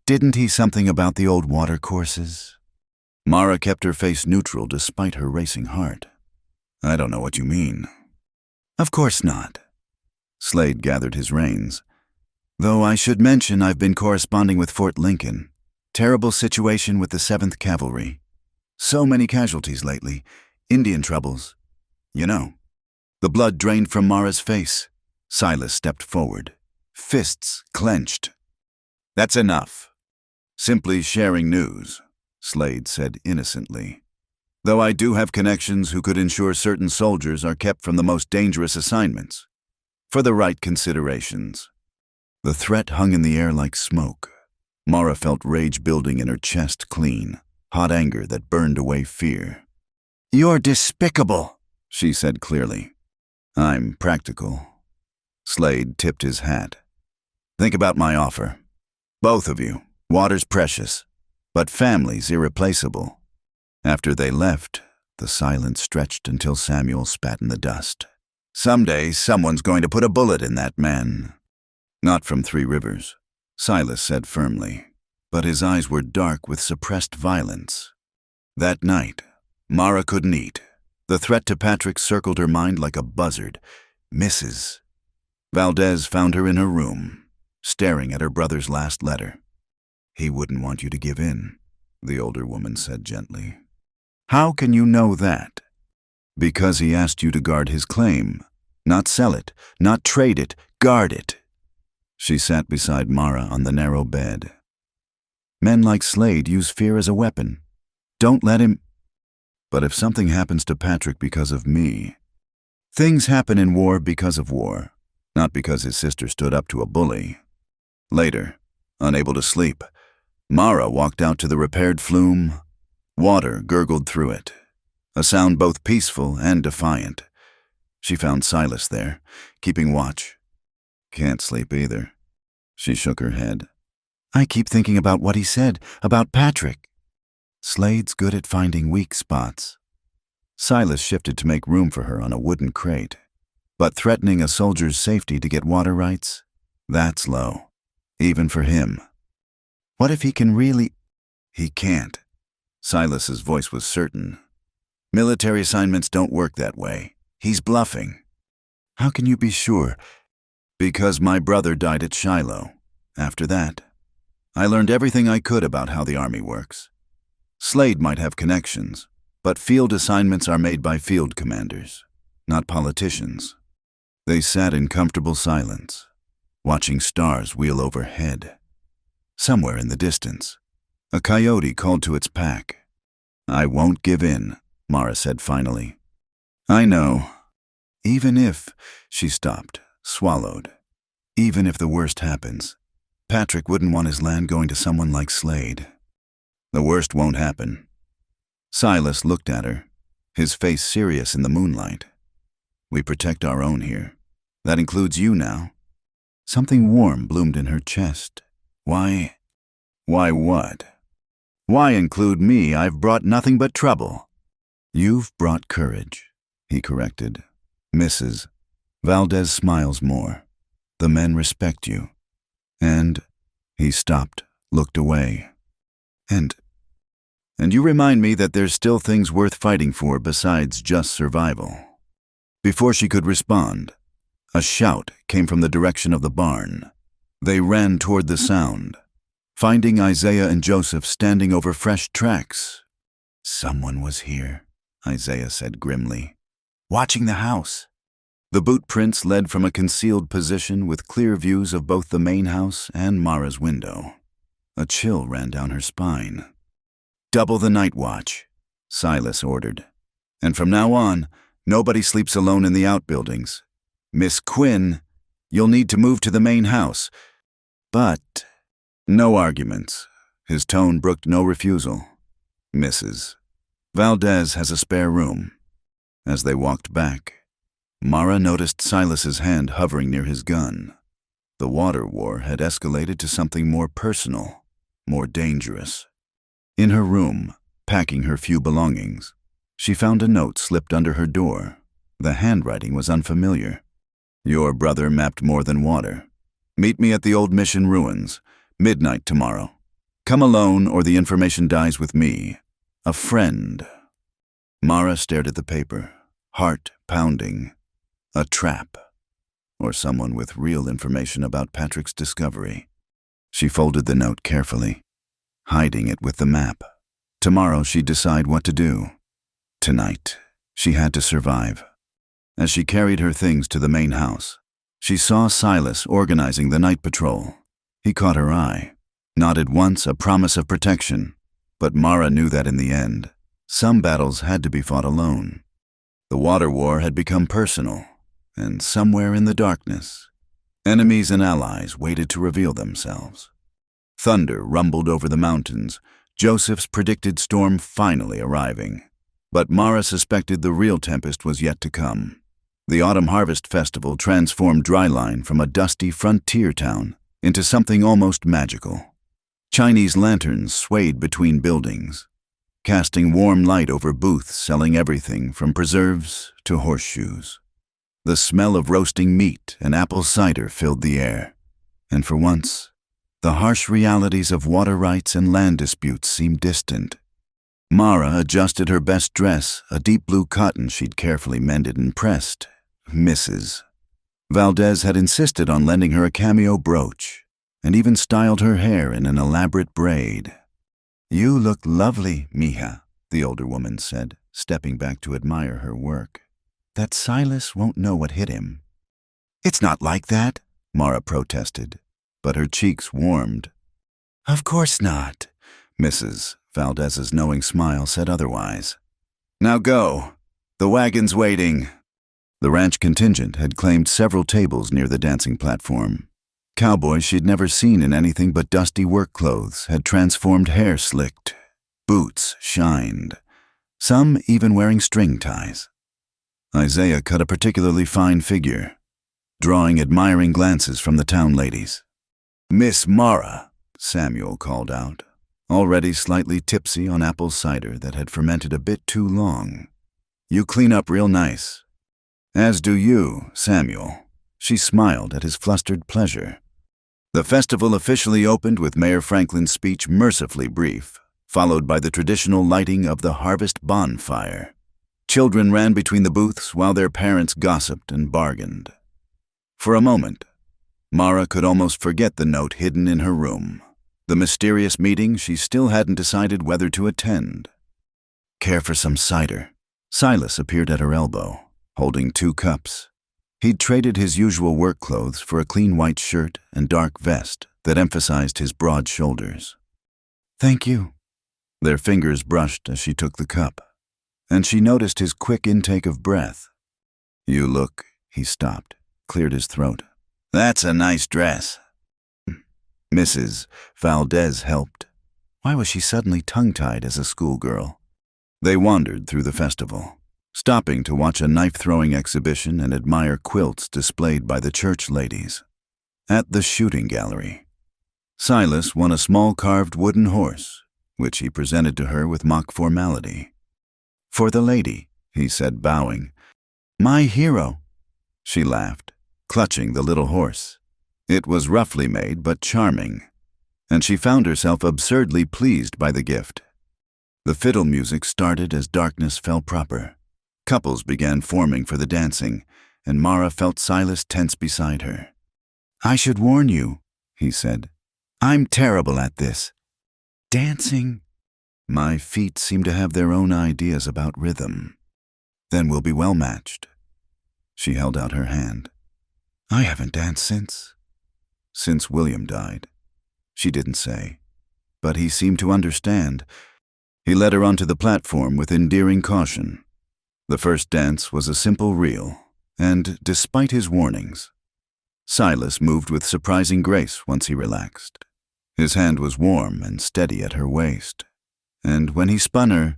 Didn't he something about the old water courses? Mara kept her face neutral despite her racing heart. I don't know what you mean. Of course not. Slade gathered his reins. Though I should mention I've been corresponding with Fort Lincoln. Terrible situation with the 7th Cavalry. So many casualties lately. Indian troubles. You know. The blood drained from Mara's face. Silas stepped forward. Fists clenched. That's enough. Simply sharing news, Slade said innocently. Though I do have connections who could ensure certain soldiers are kept from the most dangerous assignments. For the right considerations. The threat hung in the air like smoke. Mara felt rage building in her chest clean, hot anger that burned away fear. You're despicable, she said clearly. I'm practical. Slade tipped his hat. Think about my offer. Both of you. Water's precious, but family's irreplaceable. After they left, the silence stretched until Samuel spat in the dust. Someday, someone's going to put a bullet in that man. Not from 3 Rivers, Silas said firmly, but his eyes were dark with suppressed violence. That night, Mara couldn't eat. The threat to Patrick circled her mind like a buzzard. Mrs. Valdez found her in her room, staring at her brother's last letter. He wouldn't want you to give in, the older woman said gently. How can you know that? Because he asked you to guard his claim. Not sell it, not trade it, guard it. She sat beside Mara on the narrow bed. Men like Slade use fear as a weapon. Don't let him... But if something happens to Patrick because of me... Things happen in war because of war, not because his sister stood up to a bully. Later, unable to sleep, Mara walked out to the repaired flume. Water gurgled through it, a sound both peaceful and defiant. She found Silas there, keeping watch. Can't sleep either. She shook her head. I keep thinking about what he said, about Patrick. Slade's good at finding weak spots. Silas shifted to make room for her on a wooden crate. But threatening a soldier's safety to get water rights? That's low, even for him. What if he can really... He can't. Silas's voice was certain. Military assignments don't work that way. He's bluffing. How can you be sure? Because my brother died at Shiloh. After that, I learned everything I could about how the Army works. Slade might have connections, but field assignments are made by field commanders, not politicians. They sat in comfortable silence, watching stars wheel overhead. Somewhere in the distance, a coyote called to its pack. I won't give in, Mara said finally. I know. Even if, she stopped, swallowed. Even if the worst happens, Patrick wouldn't want his land going to someone like Slade. The worst won't happen. Silas looked at her, his face serious in the moonlight. We protect our own here. That includes you now. Something warm bloomed in her chest. Why what? Why include me? I've brought nothing but trouble. You've brought courage, he corrected. Mrs. Valdez smiles more. The men respect you. And, he stopped, looked away. And you remind me that there's still things worth fighting for besides just survival. Before she could respond, a shout came from the direction of the barn. They ran toward the sound. finding Isaiah and Joseph standing over fresh tracks. "Someone was here," Isaiah said grimly, "watching the house." The boot prints led from a concealed position with clear views of both the main house and Mara's window. A chill ran down her spine. "Double the night watch," Silas ordered. "And from now on, nobody sleeps alone in the outbuildings. Miss Quinn, you'll need to move to the main house." But no arguments. His tone brooked no refusal. "Mrs. Valdez has a spare room." As they walked back, Mara noticed Silas's hand hovering near his gun. The water war had escalated to something more personal, more dangerous. In her room, packing her few belongings, she found a note slipped under her door. The handwriting was unfamiliar. "Your brother mapped more than water. Meet me at the old mission ruins, midnight tomorrow. Come alone or the information dies with me. A friend." Mara stared at the paper, heart pounding. A trap, or someone with real information about Patrick's discovery. She folded the note carefully, hiding it with the map. Tomorrow she'd decide what to do. Tonight, she had to survive. As she carried her things to the main house, she saw Silas organizing the night patrol. He caught her eye, nodded once, a promise of protection. But Mara knew that in the end, some battles had to be fought alone. The water war had become personal, and somewhere in the darkness, enemies and allies waited to reveal themselves. Thunder rumbled over the mountains, Joseph's predicted storm finally arriving. But Mara suspected the real tempest was yet to come. The Autumn Harvest Festival transformed Dryline from a dusty frontier town into something almost magical. Chinese lanterns swayed between buildings, casting warm light over booths selling everything from preserves to horseshoes. The smell of roasting meat and apple cider filled the air, and for once, the harsh realities of water rights and land disputes seemed distant. Mara adjusted her best dress, a deep blue cotton she'd carefully mended and pressed. Mrs. Valdez had insisted on lending her a cameo brooch, and even styled her hair in an elaborate braid. "You look lovely, mija," the older woman said, stepping back to admire her work. "That Silas won't know what hit him." "It's not like that," Mara protested, but her cheeks warmed. "Of course not." Mrs. Valdez's knowing smile said otherwise. "Now go. The wagon's waiting." The ranch contingent had claimed several tables near the dancing platform. Cowboys she'd never seen in anything but dusty work clothes had transformed hair slicked. Boots shined, some even wearing string ties. Isaiah cut a particularly fine figure, drawing admiring glances from the town ladies. "Miss Mara," Samuel called out, already slightly tipsy on apple cider that had fermented a bit too long. "You clean up real nice." "As do you, Samuel." She smiled at his flustered pleasure. The festival officially opened with Mayor Franklin's speech mercifully brief, followed by the traditional lighting of the harvest bonfire. Children ran between the booths while their parents gossiped and bargained. For a moment, Mara could almost forget the note hidden in her room, the mysterious meeting she still hadn't decided whether to attend. "Care for some cider?" Silas appeared at her elbow, holding 2 cups. He'd traded his usual work clothes for a clean white shirt and dark vest that emphasized his broad shoulders. "Thank you." Their fingers brushed as she took the cup, and she noticed his quick intake of breath. "You look," he stopped, cleared his throat. "That's a nice dress." Mrs. Valdez helped. Why was she suddenly tongue-tied as a schoolgirl? They wandered through the festival, stopping to watch a knife-throwing exhibition and admire quilts displayed by the church ladies. At the shooting gallery, Silas won a small carved wooden horse, which he presented to her with mock formality. "For the lady," he said, bowing. "My hero." She laughed, clutching the little horse. It was roughly made but charming, and she found herself absurdly pleased by the gift. The fiddle music started as darkness fell proper. Couples began forming for the dancing, and Mara felt Silas tense beside her. "I should warn you," he said. I'm terrible at this. Dancing? My feet seem to have their own ideas about rhythm. Then we'll be well matched. She held out her hand. I haven't danced since William died. She didn't say, but he seemed to understand. He led her onto the platform with endearing caution. The first dance was a simple reel, and despite his warnings, Silas moved with surprising grace once he relaxed. His hand was warm and steady at her waist, and when he spun her,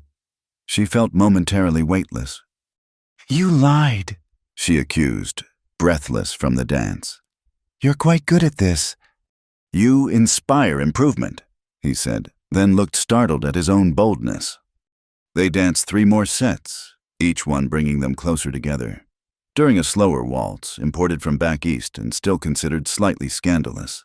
she felt momentarily weightless. You lied, she accused, breathless from the dance. You're quite good at this. You inspire improvement, he said, then looked startled at his own boldness. They danced 3 more sets, each one bringing them closer together. During a slower waltz, imported from back east and still considered slightly scandalous,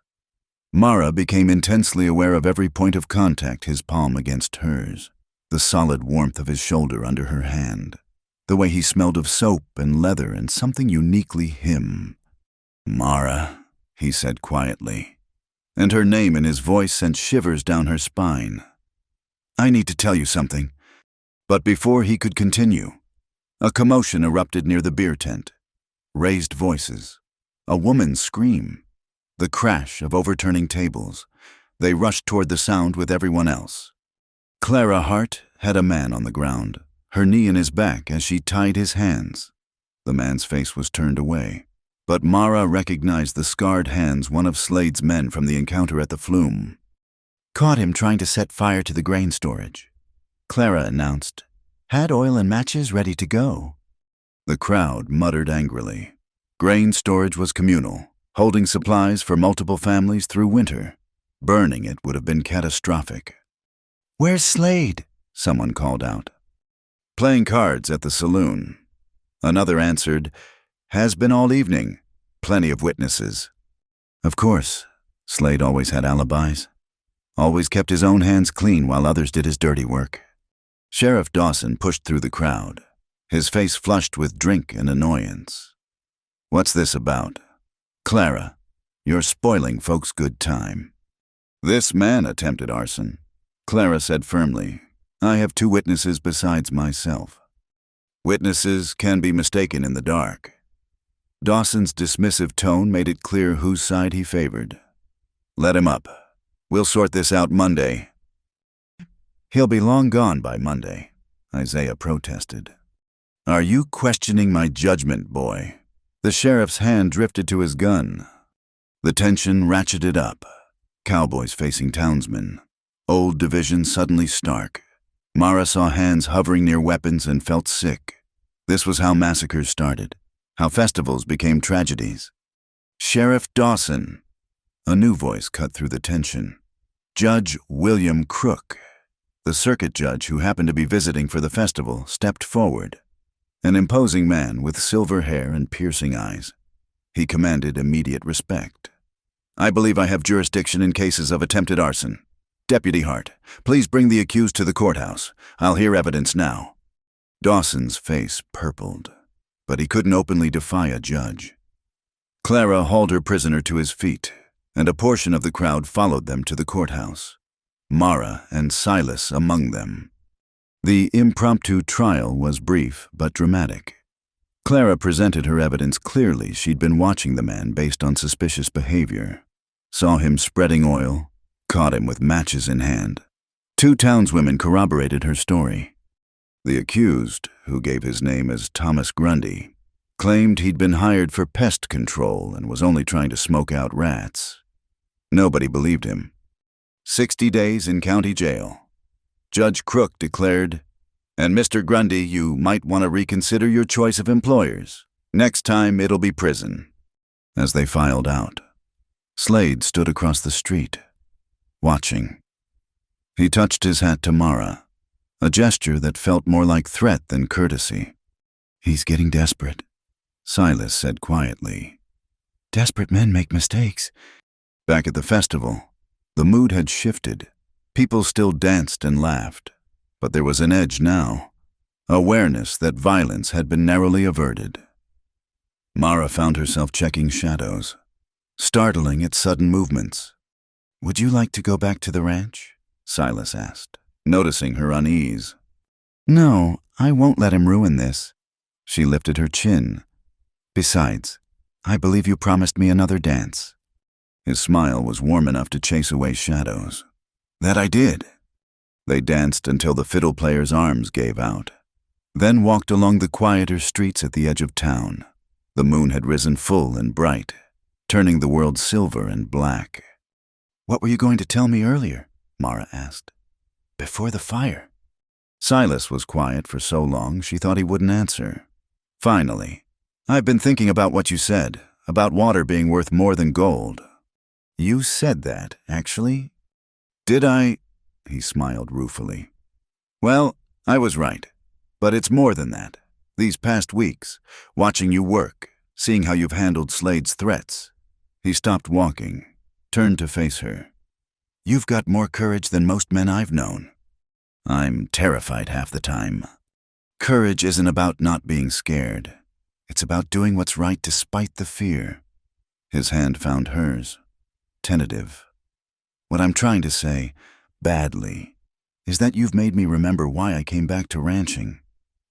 Mara became intensely aware of every point of contact, his palm against hers, the solid warmth of his shoulder under her hand, the way he smelled of soap and leather and something uniquely him. Mara, he said quietly, and her name in his voice sent shivers down her spine. I need to tell you something. But before he could continue, a commotion erupted near the beer tent. Raised voices, a woman's scream, the crash of overturning tables. They rushed toward the sound with everyone else. Clara Hart had a man on the ground, her knee in his back as she tied his hands. The man's face was turned away, but Mara recognized the scarred hands one of Slade's men from the encounter at the flume. Caught him trying to set fire to the grain storage, Clara announced. Had oil and matches ready to go. The crowd muttered angrily. Grain storage was communal, holding supplies for multiple families through winter. Burning it would have been catastrophic. Where's Slade? Someone called out. Playing cards at the saloon. Another answered, has been all evening. Plenty of witnesses. Of course, Slade always had alibis. Always kept his own hands clean while others did his dirty work. Sheriff Dawson pushed through the crowd, his face flushed with drink and annoyance. What's this about? Clara, you're spoiling folks' good time. This man attempted arson. Clara said firmly, I have 2 witnesses besides myself. Witnesses can be mistaken in the dark. Dawson's dismissive tone made it clear whose side he favored. Let him up. We'll sort this out Monday. He'll be long gone by Monday, Isaiah protested. Are you questioning my judgment, boy? The sheriff's hand drifted to his gun. The tension ratcheted up. Cowboys facing townsmen. Old division suddenly stark. Mara saw hands hovering near weapons and felt sick. This was how massacres started, how festivals became tragedies. Sheriff Dawson. A new voice cut through the tension. Judge William Crook. The circuit judge who happened to be visiting for the festival stepped forward, an imposing man with silver hair and piercing eyes. He commanded immediate respect. I believe I have jurisdiction in cases of attempted arson. Deputy Hart, please bring the accused to the courthouse. I'll hear evidence now. Dawson's face purpled, but he couldn't openly defy a judge. Clara hauled her prisoner to his feet, and a portion of the crowd followed them to the courthouse. Mara and Silas among them. The impromptu trial was brief but dramatic. Clara presented her evidence clearly. She'd been watching the man based on suspicious behavior. Saw him spreading oil, caught him with matches in hand. 2 townswomen corroborated her story. The accused, who gave his name as Thomas Grundy, claimed he'd been hired for pest control and was only trying to smoke out rats. Nobody believed him. 60 days in county jail. Judge Crook declared, and Mr. Grundy, you might want to reconsider your choice of employers. Next time it'll be prison. As they filed out, Slade stood across the street, watching. He touched his hat to Mara, a gesture that felt more like threat than courtesy. He's getting desperate, Silas said quietly. Desperate men make mistakes. Back at the festival, the mood had shifted. People still danced and laughed, but there was an edge now, awareness that violence had been narrowly averted. Mara found herself checking shadows, startling at sudden movements. Would you like to go back to the ranch? Silas asked, noticing her unease. No, I won't let him ruin this. She lifted her chin. Besides, I believe you promised me another dance. His smile was warm enough to chase away shadows. That I did. They danced until the fiddle player's arms gave out, then walked along the quieter streets at the edge of town. The moon had risen full and bright, turning the world silver and black. What were you going to tell me earlier? Mara asked. Before the fire. Silas was quiet for so long she thought he wouldn't answer. Finally, I've been thinking about what you said, about water being worth more than gold. You said that, actually? Did I? He smiled ruefully. Well, I was right. But it's more than that. These past weeks, watching you work, seeing how you've handled Slade's threats. He stopped walking, turned to face her. You've got more courage than most men I've known. I'm terrified half the time. Courage isn't about not being scared. It's about doing what's right despite the fear. His hand found hers, tentative. What I'm trying to say, badly, is that you've made me remember why I came back to ranching.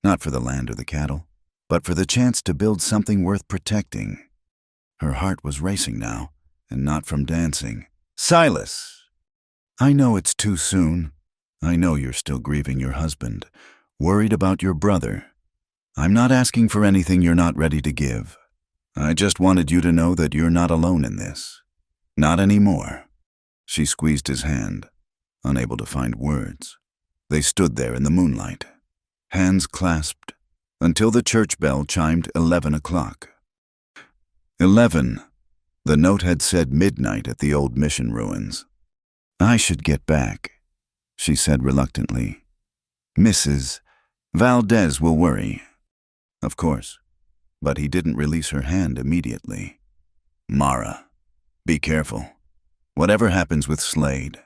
Not for the land or the cattle, but for the chance to build something worth protecting. Her heart was racing now, and not from dancing. Silas! I know it's too soon. I know you're still grieving your husband, worried about your brother. I'm not asking for anything you're not ready to give. I just wanted you to know that you're not alone in this. Not anymore. She squeezed his hand, unable to find words. They stood there in the moonlight, hands clasped, until the church bell chimed 11 o'clock. 11. The note had said midnight at the old mission ruins. I should get back, she said reluctantly. Mrs. Valdez will worry. Of course, but he didn't release her hand immediately. Mara, be careful. Whatever happens with Slade,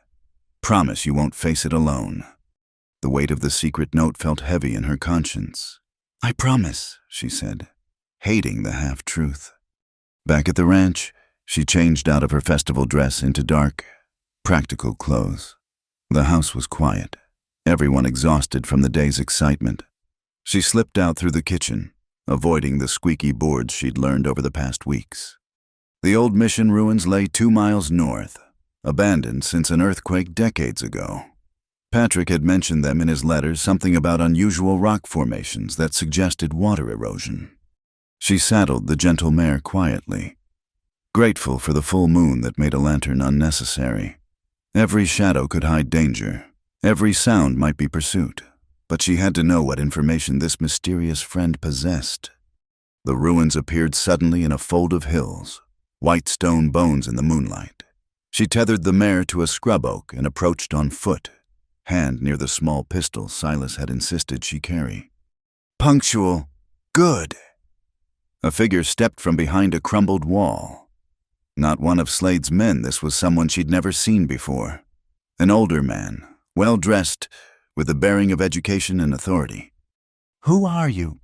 promise you won't face it alone. The weight of the secret note felt heavy in her conscience. I promise, she said, hating the half-truth. Back at the ranch, she changed out of her festival dress into dark, practical clothes. The house was quiet, everyone exhausted from the day's excitement. She slipped out through the kitchen, avoiding the squeaky boards she'd learned over the past weeks. The old mission ruins lay 2 miles north, abandoned since an earthquake decades ago. Patrick had mentioned them in his letters, something about unusual rock formations that suggested water erosion. She saddled the gentle mare quietly, grateful for the full moon that made a lantern unnecessary. Every shadow could hide danger. Every sound might be pursuit. But she had to know what information this mysterious friend possessed. The ruins appeared suddenly in a fold of hills, white stone bones in the moonlight. She tethered the mare to a scrub oak and approached on foot, hand near the small pistol Silas had insisted she carry. Punctual. Good. A figure stepped from behind a crumbled wall. Not one of Slade's men, this was someone she'd never seen before. An older man, well-dressed, with the bearing of education and authority. Who are you?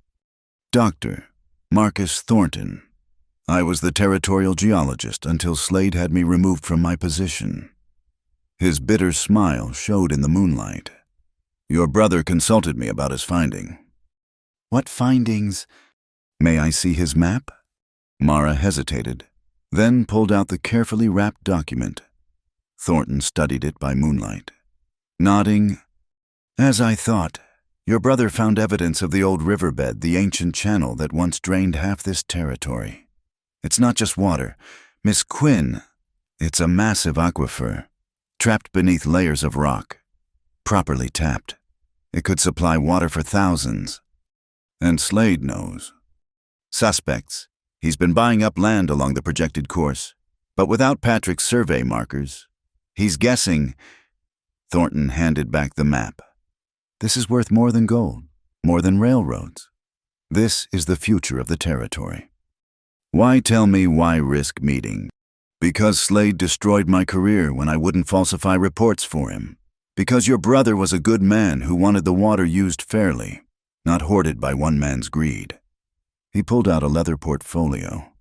Dr. Marcus Thornton. I was the territorial geologist until Slade had me removed from my position. His bitter smile showed in the moonlight. Your brother consulted me about his finding. What findings? May I see his map? Mara hesitated, then pulled out the carefully wrapped document. Thornton studied it by moonlight, nodding. As I thought, your brother found evidence of the old riverbed, the ancient channel that once drained half this territory. It's not just water. Miss Quinn, it's a massive aquifer, trapped beneath layers of rock. Properly tapped, it could supply water for thousands. And Slade knows. Suspects. He's been buying up land along the projected course, but without Patrick's survey markers. He's guessing. Thornton handed back the map. This is worth more than gold, more than railroads. This is the future of the territory. Why tell me why risk meeting? Because Slade destroyed my career when I wouldn't falsify reports for him. Because your brother was a good man who wanted the water used fairly, not hoarded by one man's greed. He pulled out a leather portfolio.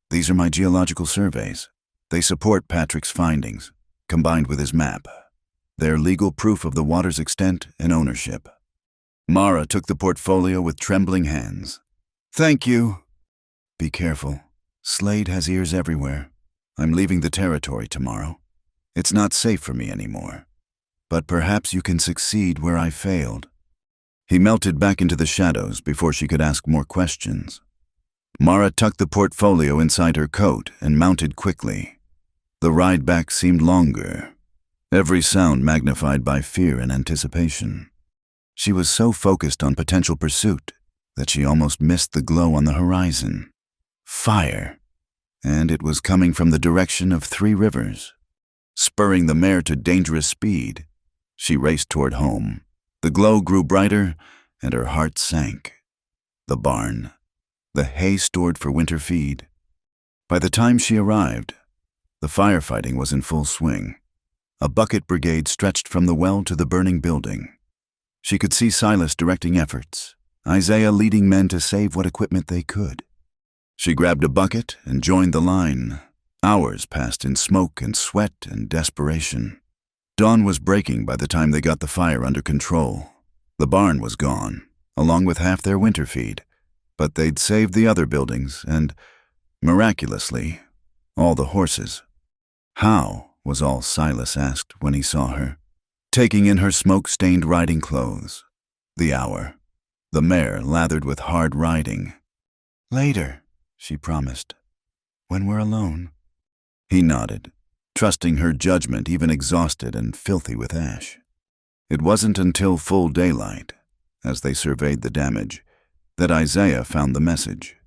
These are my geological surveys. They support Patrick's findings. combined with his map, their legal proof of the water's extent and ownership. Mara took the portfolio with trembling hands. "Thank you." "Be careful. Slade has ears everywhere. I'm leaving the territory tomorrow. It's not safe for me anymore. But perhaps you can succeed where I failed." He melted back into the shadows before she could ask more questions. Mara tucked the portfolio inside her coat and mounted quickly. The ride back seemed longer, every sound magnified by fear and anticipation. She was so focused on potential pursuit that she almost missed the glow on the horizon. Fire! And it was coming from the direction of 3 Rivers. Spurring the mare to dangerous speed, she raced toward home. The glow grew brighter, and her heart sank. The barn. The hay stored for winter feed. By the time she arrived, the firefighting was in full swing. A bucket brigade stretched from the well to the burning building. She could see Silas directing efforts, Isaiah leading men to save what equipment they could. She grabbed a bucket and joined the line. Hours passed in smoke and sweat and desperation. Dawn was breaking by the time they got the fire under control. The barn was gone, along with half their winter feed, but they'd saved the other buildings and, miraculously, all the horses. How, was all Silas asked when he saw her, taking in her smoke-stained riding clothes. The hour. The mare lathered with hard riding. "Later," she promised, "when we're alone." He nodded, trusting her judgment even exhausted and filthy with ash. It wasn't until full daylight, as they surveyed the damage, that Isaiah found the message,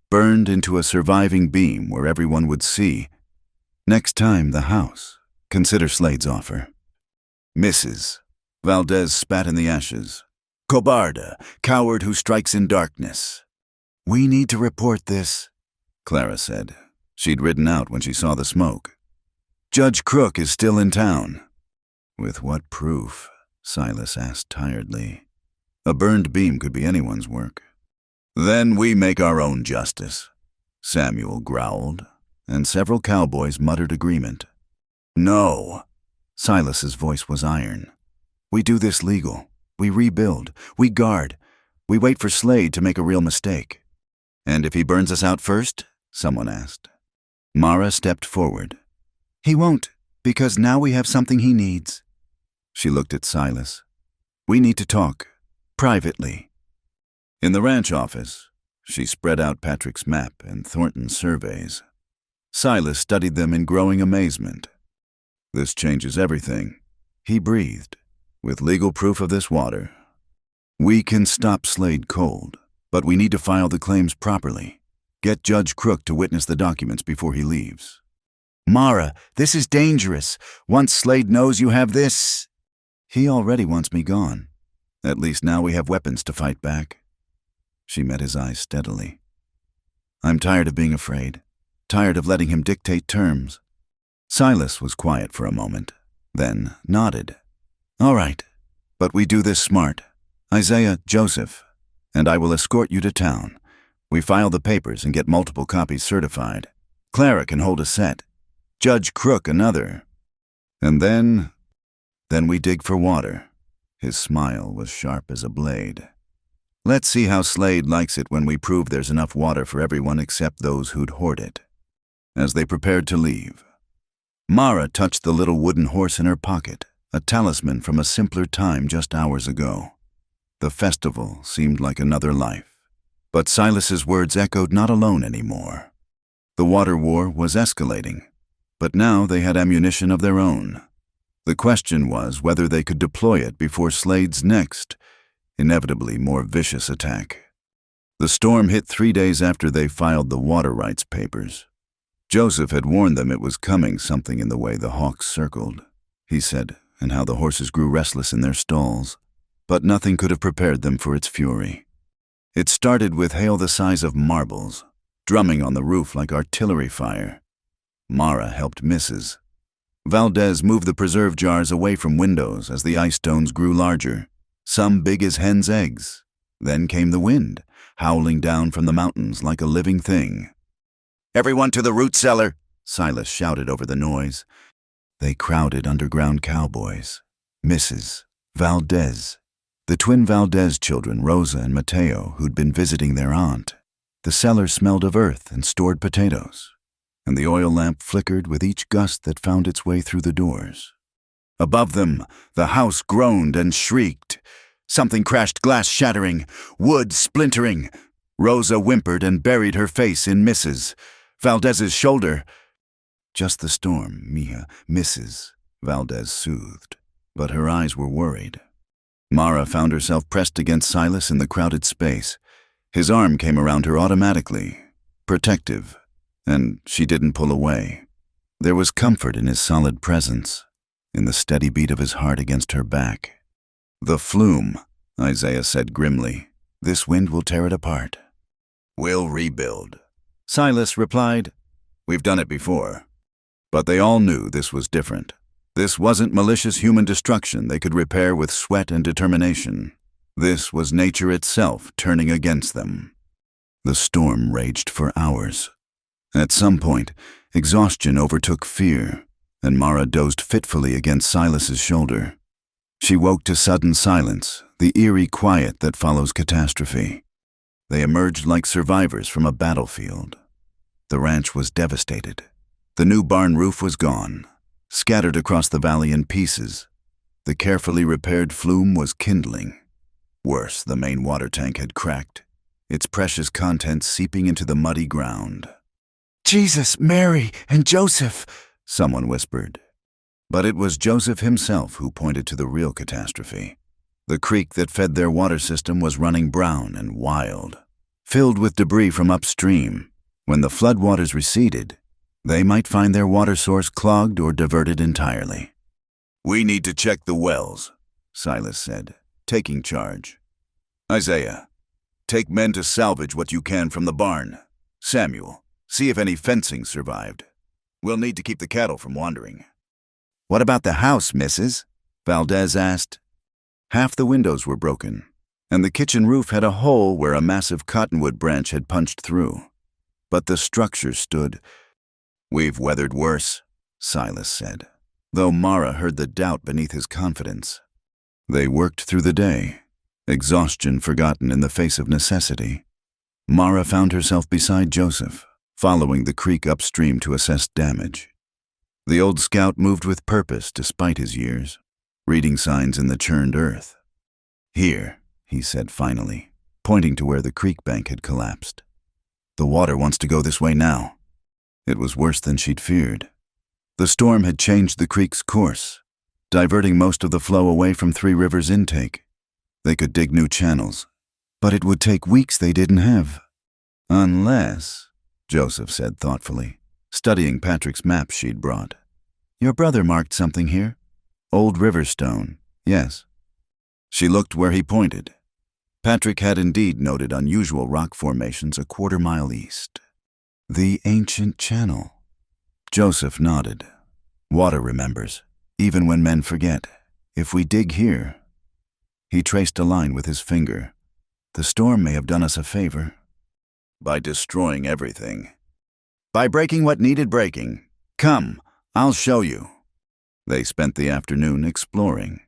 burned into a surviving beam where everyone would see. "Next time, the house. Consider Slade's offer." "Mrs." Valdez spat in the ashes. "Cobarda, coward who strikes in darkness." "We need to report this," Clara said. She'd ridden out when she saw the smoke. "Judge Crook is still in town." "With what proof?" Silas asked tiredly. A burned beam could be anyone's work. "Then we make our own justice," Samuel growled, and several cowboys muttered agreement. "No." Silas's voice was iron. "We do this legal. We rebuild. We guard. We wait for Slade to make a real mistake." "And if he burns us out first?" someone asked. Mara stepped forward. "He won't, because now we have something he needs." She looked at Silas. "We need to talk. Privately." In the ranch office, she spread out Patrick's map and Thornton's surveys. Silas studied them in growing amazement. "This changes everything," he breathed. "With legal proof of this water, we can stop Slade cold, but we need to file the claims properly. Get Judge Crook to witness the documents before he leaves." "Mara, this is dangerous. Once Slade knows you have this..." "He already wants me gone. At least now we have weapons to fight back." She met his eyes steadily. "I'm tired of being afraid, tired of letting him dictate terms." Silas was quiet for a moment, then nodded. "All right, but we do this smart. Isaiah, Joseph, and I will escort you to town. We file the papers and get multiple copies certified. Clara can hold a set. Judge Crook another. And then we dig for water." His smile was sharp as a blade. "Let's see how Slade likes it when we prove there's enough water for everyone except those who'd hoard it." As they prepared to leave, Mara touched the little wooden horse in her pocket, a talisman from a simpler time just hours ago. The festival seemed like another life, but Silas's words echoed not alone anymore. The water war was escalating, but now they had ammunition of their own. The question was whether they could deploy it before Slade's next, inevitably more vicious attack. The storm hit 3 days after they filed the water rights papers. Joseph had warned them it was coming, something in the way the hawks circled, he said, and how the horses grew restless in their stalls. But nothing could have prepared them for its fury. It started with hail the size of marbles, drumming on the roof like artillery fire. Mara helped Mrs. Valdez moved the preserve jars away from windows as the ice stones grew larger, some big as hens' eggs. Then came the wind, howling down from the mountains like a living thing. "Everyone to the root cellar," Silas shouted over the noise. They crowded underground cowboys. Mrs. Valdez. The twin Valdez children, Rosa and Mateo, who'd been visiting their aunt. The cellar smelled of earth and stored potatoes, and the oil lamp flickered with each gust that found its way through the doors. Above them, the house groaned and shrieked. Something crashed, glass shattering, wood splintering. Rosa whimpered and buried her face in Mrs. Valdez's shoulder. Just the storm, Mia, Mrs. Valdez soothed, but her eyes were worried. Mara found herself pressed against Silas in the crowded space. His arm came around her automatically, protective, and she didn't pull away. There was comfort in his solid presence, in the steady beat of his heart against her back. "The flume," Isaiah said grimly. "This wind will tear it apart." "We'll rebuild," Silas replied. "We've done it before." But they all knew this was different. This wasn't malicious human destruction they could repair with sweat and determination. This was nature itself turning against them. The storm raged for hours. At some point, exhaustion overtook fear, and Mara dozed fitfully against Silas's shoulder. She woke to sudden silence, the eerie quiet that follows catastrophe. They emerged like survivors from a battlefield. The ranch was devastated. The new barn roof was gone, scattered across the valley in pieces. The carefully repaired flume was kindling. Worse, the main water tank had cracked, its precious contents seeping into the muddy ground. "Jesus, Mary, and Joseph," someone whispered. But it was Joseph himself who pointed to the real catastrophe. The creek that fed their water system was running brown and wild, filled with debris from upstream. When the floodwaters receded, they might find their water source clogged or diverted entirely. "We need to check the wells," Silas said, taking charge. "Isaiah, take men to salvage what you can from the barn. Samuel, see if any fencing survived. We'll need to keep the cattle from wandering." "What about the house, Mrs.?" Valdez asked. Half the windows were broken, and the kitchen roof had a hole where a massive cottonwood branch had punched through. But the structure stood. "We've weathered worse," Silas said, though Mara heard the doubt beneath his confidence. They worked through the day, exhaustion forgotten in the face of necessity. Mara found herself beside Joseph, following the creek upstream to assess damage. The old scout moved with purpose despite his years, reading signs in the churned earth. "Here," he said finally, pointing to where the creek bank had collapsed. "The water wants to go this way now." It was worse than she'd feared. The storm had changed the creek's course, diverting most of the flow away from Three Rivers' intake. They could dig new channels, but it would take weeks they didn't have. "Unless," Joseph said thoughtfully, studying Patrick's map she'd brought. "Your brother marked something here. Old river stone, yes." She looked where he pointed. Patrick had indeed noted unusual rock formations a quarter-mile east. The ancient channel. Joseph nodded. "Water remembers, even when men forget. If we dig here..." He traced a line with his finger. "The storm may have done us a favor." "By destroying everything." "By breaking what needed breaking. Come, I'll show you." They spent the afternoon exploring.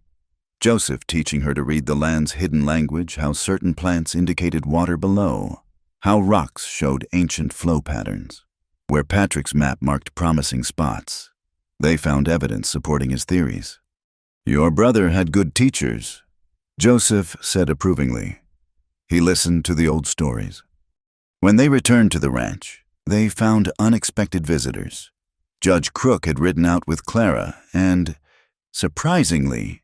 Joseph teaching her to read the land's hidden language, how certain plants indicated water below, how rocks showed ancient flow patterns. Where Patrick's map marked promising spots, they found evidence supporting his theories. "Your brother had good teachers," Joseph said approvingly. He listened to the old stories. When they returned to the ranch, they found unexpected visitors. Judge Crook had ridden out with Clara and, surprisingly,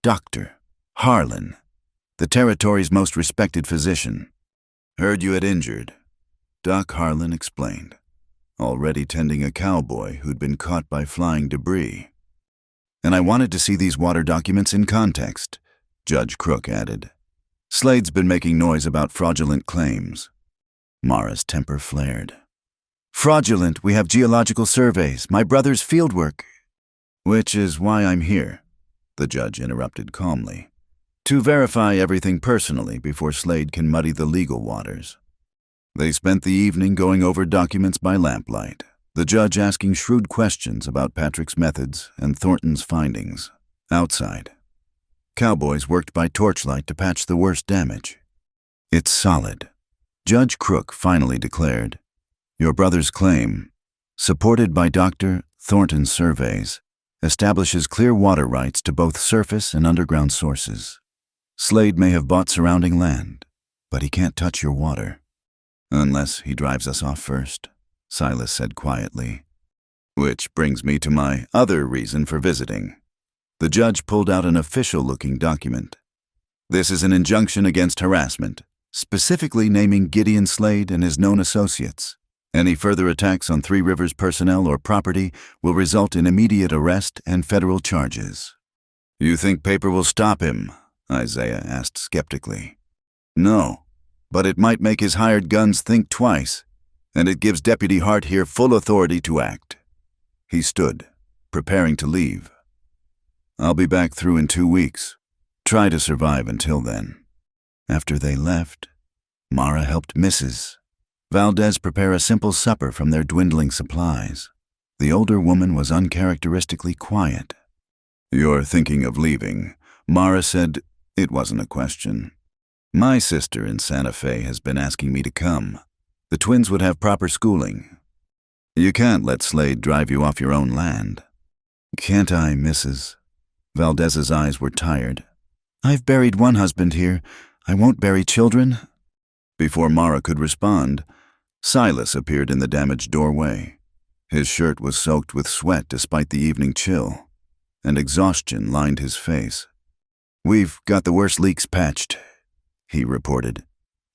Dr. Harlan, the territory's most respected physician. "Heard you had injured," Doc Harlan explained, already tending a cowboy who'd been caught by flying debris. "And I wanted to see these water documents in context," Judge Crook added. "Slade's been making noise about fraudulent claims." Mara's temper flared. "Fraudulent, we have geological surveys, my brother's fieldwork." "Which is why I'm here," the judge interrupted calmly, "to verify everything personally before Slade can muddy the legal waters." They spent the evening going over documents by lamplight, the judge asking shrewd questions about Patrick's methods and Thornton's findings. Outside, cowboys worked by torchlight to patch the worst damage. "It's solid," Judge Crook finally declared. "Your brother's claim, supported by Dr. Thornton's surveys, establishes clear water rights to both surface and underground sources. Slade may have bought surrounding land, but he can't touch your water. Unless he drives us off first," Silas said quietly. "Which brings me to my other reason for visiting." The judge pulled out an official-looking document. "This is an injunction against harassment, specifically naming Gideon Slade and his known associates. Any further attacks on Three Rivers personnel or property will result in immediate arrest and federal charges." "You think paper will stop him?" Isaiah asked skeptically. "No, but it might make his hired guns think twice, and it gives Deputy Hart here full authority to act." He stood, preparing to leave. "I'll be back through in 2 weeks. Try to survive until then." After they left, Mara helped Mrs. Valdez prepare a simple supper from their dwindling supplies. The older woman was uncharacteristically quiet. "You're thinking of leaving," Mara said. It wasn't a question. "My sister in Santa Fe has been asking me to come. The twins would have proper schooling. You can't let Slade drive you off your own land." "Can't I, Mrs.?" Valdez's eyes were tired. "I've buried one husband here. I won't bury children." Before Mara could respond, Silas appeared in the damaged doorway. His shirt was soaked with sweat despite the evening chill, and exhaustion lined his face. "We've got the worst leaks patched," he reported.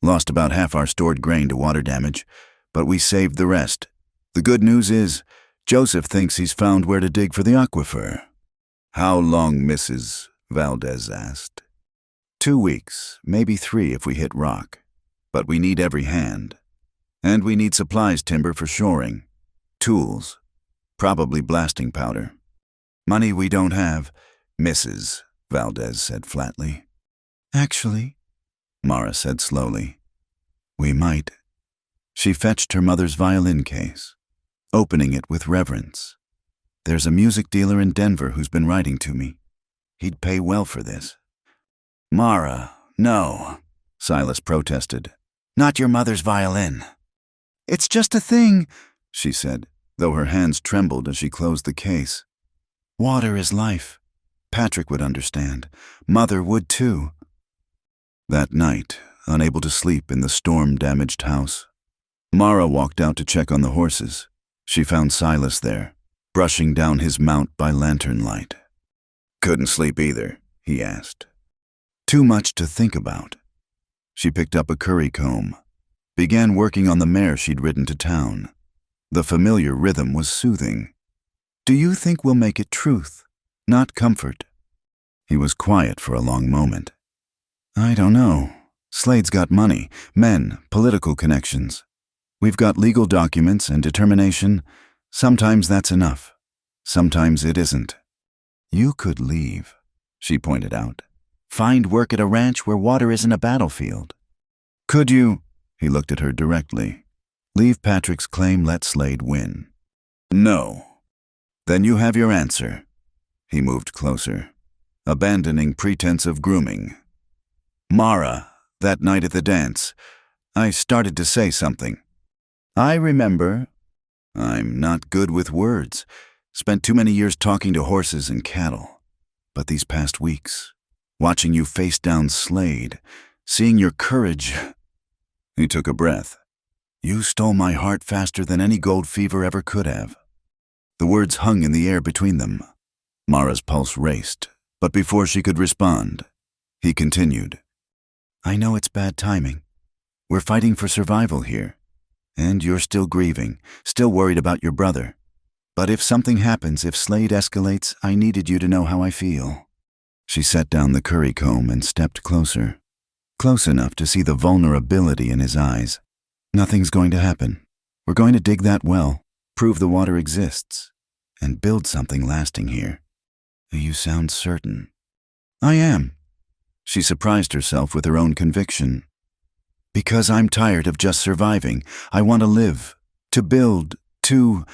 "Lost about half our stored grain to water damage, but we saved the rest. The good news is, Joseph thinks he's found where to dig for the aquifer." "How long, Mrs.?" Valdez asked. 2 weeks, maybe 3 if we hit rock. But we need every hand. And we need supplies timber for shoring. Tools. Probably blasting powder. "Money we don't have, Mrs., Valdez said flatly. "Actually," Mara said slowly, "we might." She fetched her mother's violin case, opening it with reverence. "There's a music dealer in Denver who's been writing to me. He'd pay well for this." "Mara, no," Silas protested. "Not your mother's violin." "It's just a thing," she said, though her hands trembled as she closed the case. "Water is life. Patrick would understand. Mother would too." That night, unable to sleep in the storm-damaged house, Mara walked out to check on the horses. She found Silas there, brushing down his mount by lantern light. "Couldn't sleep either?" he asked. "Too much to think about." She picked up a curry comb, began working on the mare she'd ridden to town. The familiar rhythm was soothing. "Do you think we'll make it truth, not comfort?" He was quiet for a long moment. "I don't know. Slade's got money, men, political connections. We've got legal documents and determination. Sometimes that's enough. Sometimes it isn't." "You could leave," she pointed out. "Find work at a ranch where water isn't a battlefield." "Could you?" He looked at her directly. "Leave Patrick's claim, let Slade win." "No." "Then you have your answer." He moved closer, abandoning pretense of grooming. "Mara, that night at the dance, I started to say something." "I remember." "I'm not good with words. Spent too many years talking to horses and cattle. But these past weeks, watching you face down Slade, seeing your courage..." He took a breath. "You stole my heart faster than any gold fever ever could have." The words hung in the air between them. Mara's pulse raced, but before she could respond, he continued. "I know it's bad timing. We're fighting for survival here. And you're still grieving, still worried about your brother. But if something happens, if Slade escalates, I needed you to know how I feel." She set down the curry comb and stepped closer. Close enough to see the vulnerability in his eyes. "Nothing's going to happen. We're going to dig that well, prove the water exists, and build something lasting here." "You sound certain." "I am." She surprised herself with her own conviction. "Because I'm tired of just surviving. I want to live, to build, to..."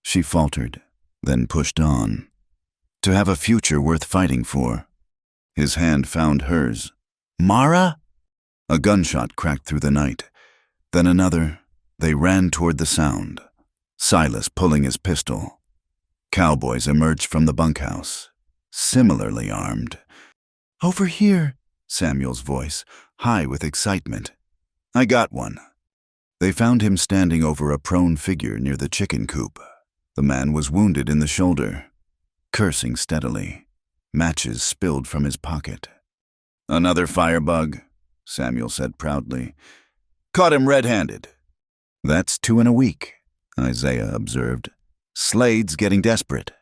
She faltered, then pushed on. To have a future worth fighting for. His hand found hers. "Mara?" A gunshot cracked through the night. Then another. They ran toward the sound. Silas pulling his pistol. Cowboys emerged from the bunkhouse, similarly armed. "Over here," Samuel's voice, high with excitement. "I got one." They found him standing over a prone figure near the chicken coop. The man was wounded in the shoulder, cursing steadily. Matches spilled from his pocket. "Another firebug," Samuel said proudly. "Caught him red-handed." "That's 2 in a week," Isaiah observed. "Slade's getting desperate."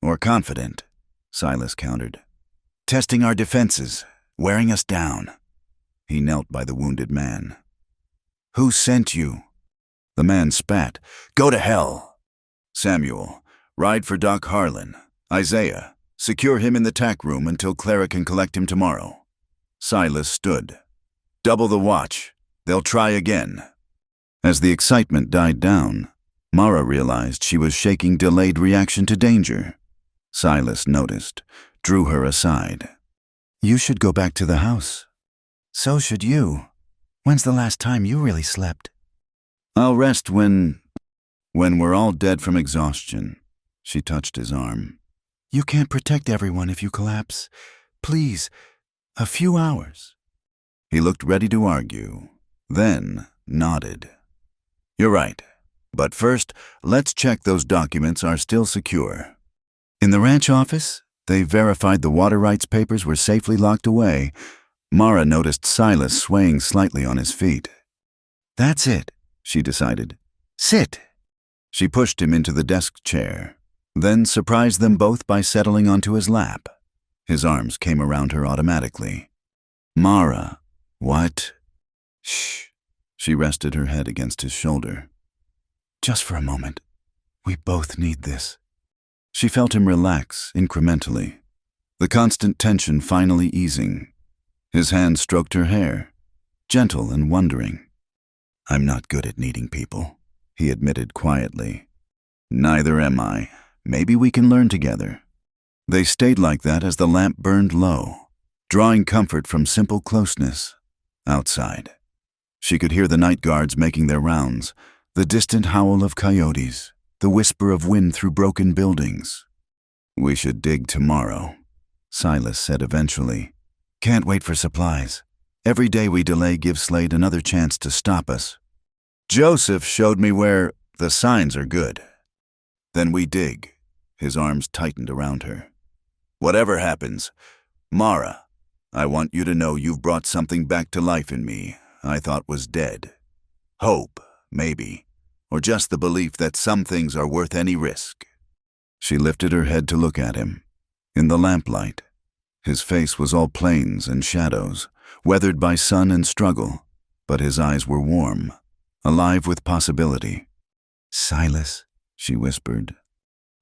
"Or confident," Silas countered. "Testing our defenses, wearing us down." He knelt by the wounded man. "Who sent you?" The man spat. "Go to hell." "Samuel, ride for Doc Harlan. Isaiah, secure him in the tack room until Clara can collect him tomorrow." Silas stood. "Double the watch. They'll try again." As the excitement died down, Mara realized she was shaking delayed reaction to danger. Silas noticed, drew her aside. "You should go back to the house." "So should you. When's the last time you really slept?" "I'll rest when we're all dead from exhaustion." She touched his arm. "You can't protect everyone if you collapse. Please, a few hours." He looked ready to argue, then nodded. "You're right. But first, let's check those documents are still secure." In the ranch office, they verified the water rights papers were safely locked away. Mara noticed Silas swaying slightly on his feet. "That's it," she decided. "Sit." She pushed him into the desk chair, then surprised them both by settling onto his lap. His arms came around her automatically. "Mara, what?" "Shh." She rested her head against his shoulder. "Just for a moment. We both need this." She felt him relax incrementally, the constant tension finally easing. His hand stroked her hair, gentle and wondering. "I'm not good at needing people," he admitted quietly. "Neither am I. Maybe we can learn together." They stayed like that as the lamp burned low, drawing comfort from simple closeness. Outside, she could hear the night guards making their rounds, the distant howl of coyotes, the whisper of wind through broken buildings. "We should dig tomorrow," Silas said eventually. "Can't wait for supplies. Every day we delay gives Slade another chance to stop us." "Joseph showed me where the signs are good." "Then we dig." His arms tightened around her. "Whatever happens, Mara, I want you to know you've brought something back to life in me I thought was dead. Hope, maybe, or just the belief that some things are worth any risk." She lifted her head to look at him. In the lamplight, his face was all plains and shadows, weathered by sun and struggle, but his eyes were warm, alive with possibility. "Silas," she whispered.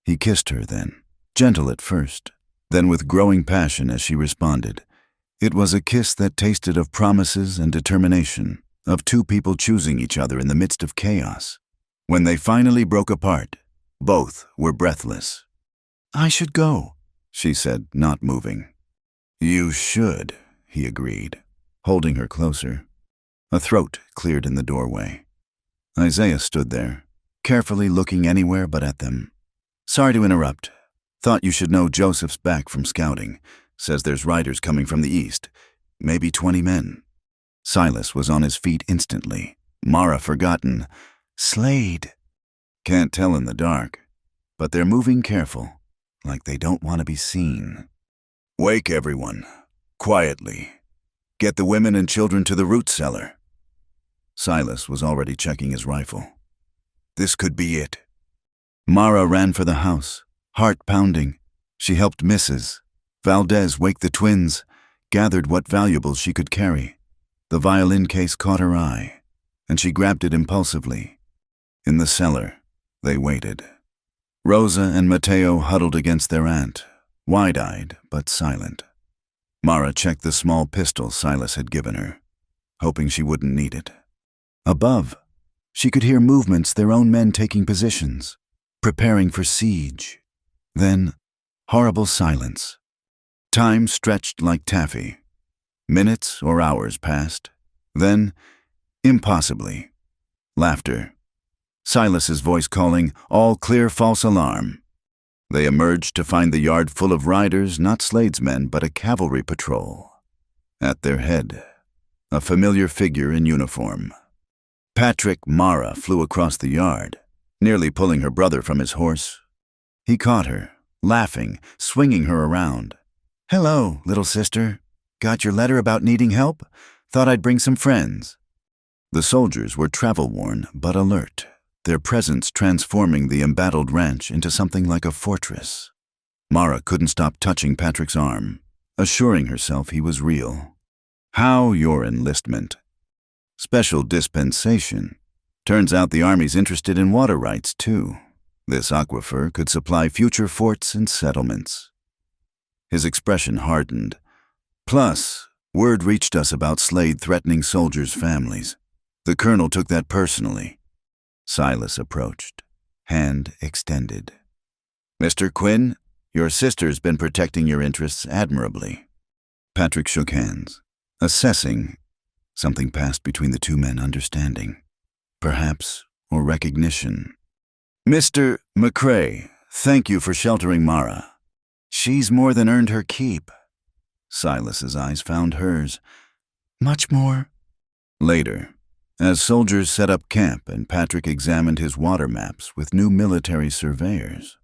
He kissed her then, gentle at first, then with growing passion as she responded. It was a kiss that tasted of promises and determination, of two people choosing each other in the midst of chaos. When they finally broke apart, both were breathless. "I should go," she said, not moving. "You should," he agreed, holding her closer. A throat cleared in the doorway. Isaiah stood there, carefully looking anywhere but at them. "Sorry to interrupt. Thought you should know Joseph's back from scouting. Says there's riders coming from the east. Maybe 20 men. Silas was on his feet instantly. Mara forgotten. "Slade." "Can't tell in the dark. But they're moving careful, like they don't want to be seen." "Wake everyone. Quietly. Get the women and children to the root cellar." Silas was already checking his rifle. "This could be it." Mara ran for the house, heart pounding. She helped Mrs. Valdez wake the twins, gathered what valuables she could carry. The violin case caught her eye, and she grabbed it impulsively. In the cellar, they waited. Rosa and Mateo huddled against their aunt, wide-eyed but silent. Mara checked the small pistol Silas had given her, hoping she wouldn't need it. Above, she could hear movements, their own men taking positions. preparing for siege. Then, horrible silence. Time stretched like taffy. Minutes or hours passed. Then, impossibly, laughter. Silas's voice calling, "All clear, false alarm." They emerged to find the yard full of riders, not Slade's men, but a cavalry patrol. At their head, a familiar figure in uniform. Patrick Mara flew across the yard, nearly pulling her brother from his horse. He caught her, laughing, swinging her around. "Hello, little sister. Got your letter about needing help? Thought I'd bring some friends." The soldiers were travel-worn but alert, their presence transforming the embattled ranch into something like a fortress. Mara couldn't stop touching Patrick's arm, assuring herself he was real. "How your enlistment?" "Special dispensation. Turns out the Army's interested in water rights, too. This aquifer could supply future forts and settlements." His expression hardened. "Plus, word reached us about Slade threatening soldiers' families. The colonel took that personally." Silas approached, hand extended. "Mr. Quinn, your sister's been protecting your interests admirably." Patrick shook hands, assessing. Something passed between the two men, understanding. Perhaps, or recognition. "Mr. McCrae, thank you for sheltering Mara. She's more than earned her keep." Silas's eyes found hers. "Much more." Later, as soldiers set up camp and Patrick examined his water maps with new military surveyors,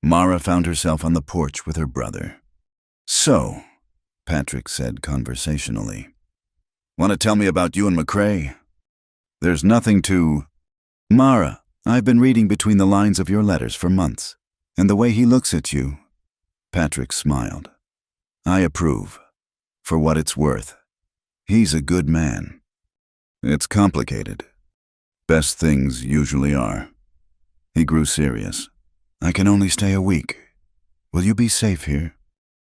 Mara found herself on the porch with her brother. "So," Patrick said conversationally, "want to tell me about you and McCrae?" "There's nothing to—" "Mara, I've been reading between the lines of your letters for months, and the way he looks at you." Patrick smiled. "I approve. For what it's worth. He's a good man." "It's complicated. Best things usually are." He grew serious. "I can only stay a week. Will you be safe here?"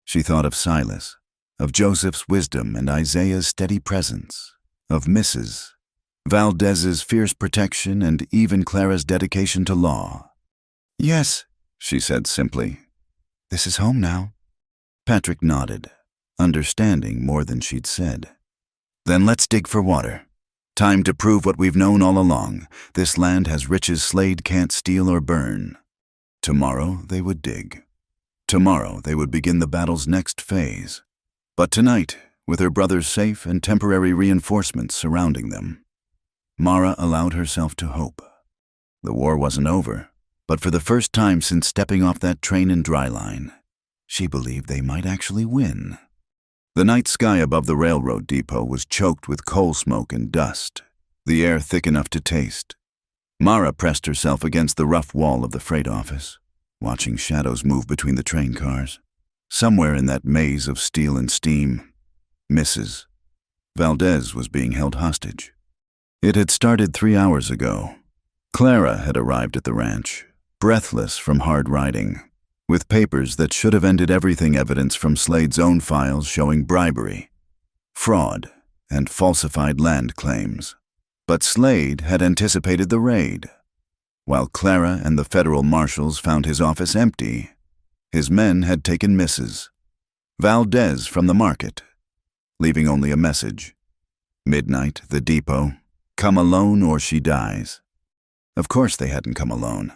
She thought of Silas, of Joseph's wisdom and Isaiah's steady presence, of Mrs. Valdez's fierce protection and even Clara's dedication to law. "Yes," she said simply. "This is home now." Patrick nodded, understanding more than she'd said. "Then let's dig for water. Time to prove what we've known all along. This land has riches Slade can't steal or burn." Tomorrow they would dig. Tomorrow they would begin the battle's next phase. But tonight, with her brothers safe and temporary reinforcements surrounding them, Mara allowed herself to hope. The war wasn't over, but for the first time since stepping off that train in Dryline, she believed they might actually win. The night sky above the railroad depot was choked with coal smoke and dust, the air thick enough to taste. Mara pressed herself against the rough wall of the freight office, watching shadows move between the train cars. Somewhere in that maze of steel and steam, Mrs. Valdez was being held hostage. It had started 3 hours ago. Clara had arrived at the ranch, breathless from hard riding, with papers that should have ended everything, evidence from Slade's own files showing bribery, fraud, and falsified land claims. But Slade had anticipated the raid. While Clara and the federal marshals found his office empty, his men had taken Mrs. Valdez from the market, leaving only a message. Midnight, the depot. Come alone or she dies. Of course they hadn't come alone.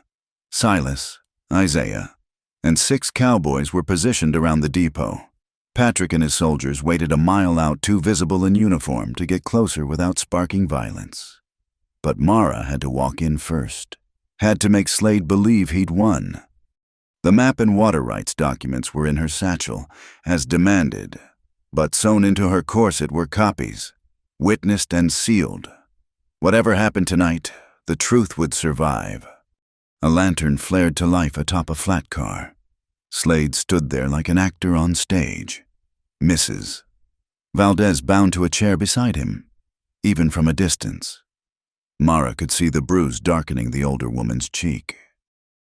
Silas, Isaiah, and 6 cowboys were positioned around the depot. Patrick and his soldiers waited a mile out, too visible in uniform, to get closer without sparking violence. But Mara had to walk in first, had to make Slade believe he'd won. The map and water rights documents were in her satchel, as demanded, but sewn into her corset were copies, witnessed and sealed. Whatever happened tonight, the truth would survive. A lantern flared to life atop a flat car. Slade stood there like an actor on stage. Mrs. Valdez bound to a chair beside him, even from a distance. Mara could see the bruise darkening the older woman's cheek.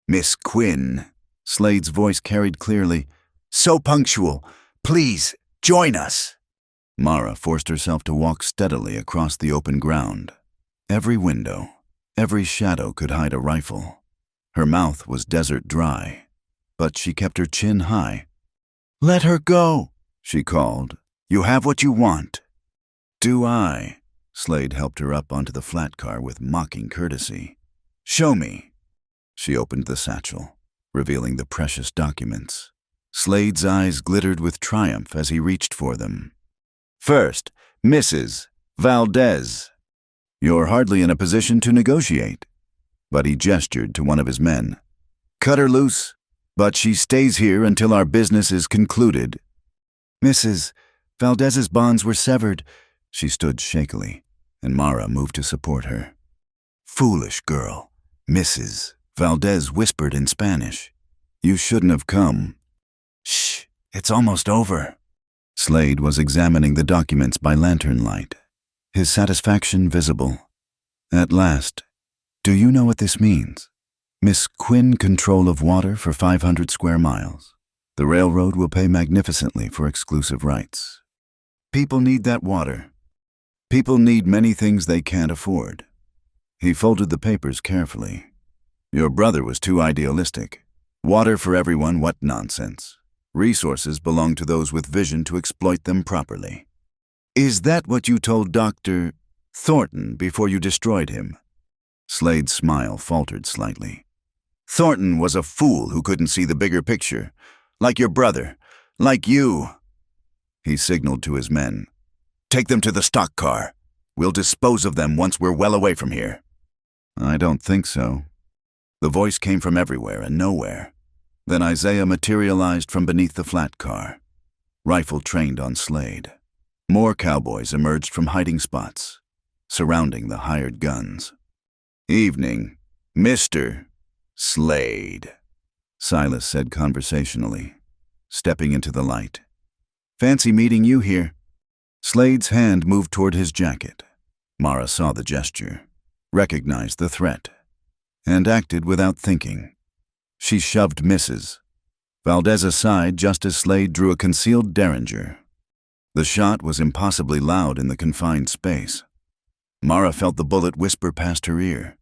"Miss Quinn," Slade's voice carried clearly. "So punctual. Please, join us." Mara forced herself to walk steadily across the open ground. Every window, every shadow could hide a rifle. Her mouth was desert dry, but she kept her chin high. "Let her go," she called. "You have what you want." "Do I?" Slade helped her up onto the flat car with mocking courtesy. "Show me." She opened the satchel, revealing the precious documents. Slade's eyes glittered with triumph as he reached for them. "First, Mrs. Valdez. You're hardly in a position to negotiate." But he gestured to one of his men. "Cut her loose, but she stays here until our business is concluded." "Mrs. Valdez's bonds were severed." She stood shakily, and Mara moved to support her. "Foolish girl," Mrs. Valdez whispered in Spanish. "You shouldn't have come." "Shh, it's almost over." Slade was examining the documents by lantern light, his satisfaction visible. "At last. Do you know what this means? Miss Quinn control of water for 500 square miles. The railroad will pay magnificently for exclusive rights. People need that water. People need many things they can't afford." He folded the papers carefully. "Your brother was too idealistic. Water for everyone, what nonsense. Resources belong to those with vision to exploit them properly." "Is that what you told Dr. Thornton before you destroyed him?" Slade's smile faltered slightly. "Thornton was a fool who couldn't see the bigger picture. Like your brother. Like you." He signaled to his men. "Take them to the stock car. We'll dispose of them once we're well away from here." "I don't think so." The voice came from everywhere and nowhere. Then Isaiah materialized from beneath the flat car, rifle trained on Slade. More cowboys emerged from hiding spots, surrounding the hired guns. "Evening, Mr. Slade," Silas said conversationally, stepping into the light. "Fancy meeting you here." Slade's hand moved toward his jacket. Mara saw the gesture, recognized the threat, and acted without thinking. She shoved Mrs. Valdez aside just as Slade drew a concealed derringer. The shot was impossibly loud in the confined space. Mara felt the bullet whisper past her ear,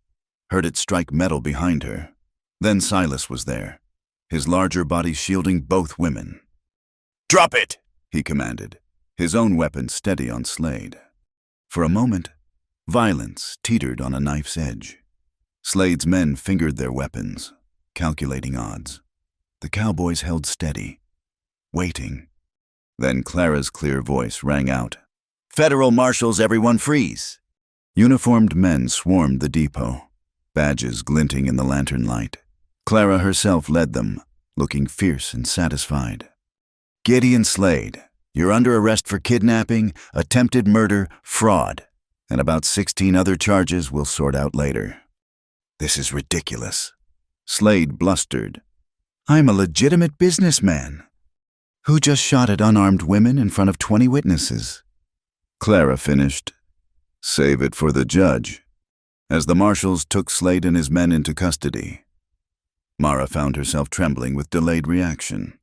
heard it strike metal behind her. Then Silas was there, his larger body shielding both women. "Drop it!" he commanded, his own weapon steady on Slade. For a moment, violence teetered on a knife's edge. Slade's men fingered their weapons, calculating odds. The cowboys held steady, waiting. Then Clara's clear voice rang out. "Federal marshals, everyone freeze!" Uniformed men swarmed the depot, badges glinting in the lantern light. Clara herself led them, looking fierce and satisfied. "Gideon Slade, you're under arrest for kidnapping, attempted murder, fraud, and about 16 other charges we'll sort out later." "This is ridiculous." Slade blustered. "I'm a legitimate businessman. Who just shot at unarmed women in front of 20 witnesses?" Clara finished. "Save it for the judge." As the marshals took Slade and his men into custody, Mara found herself trembling with delayed reaction.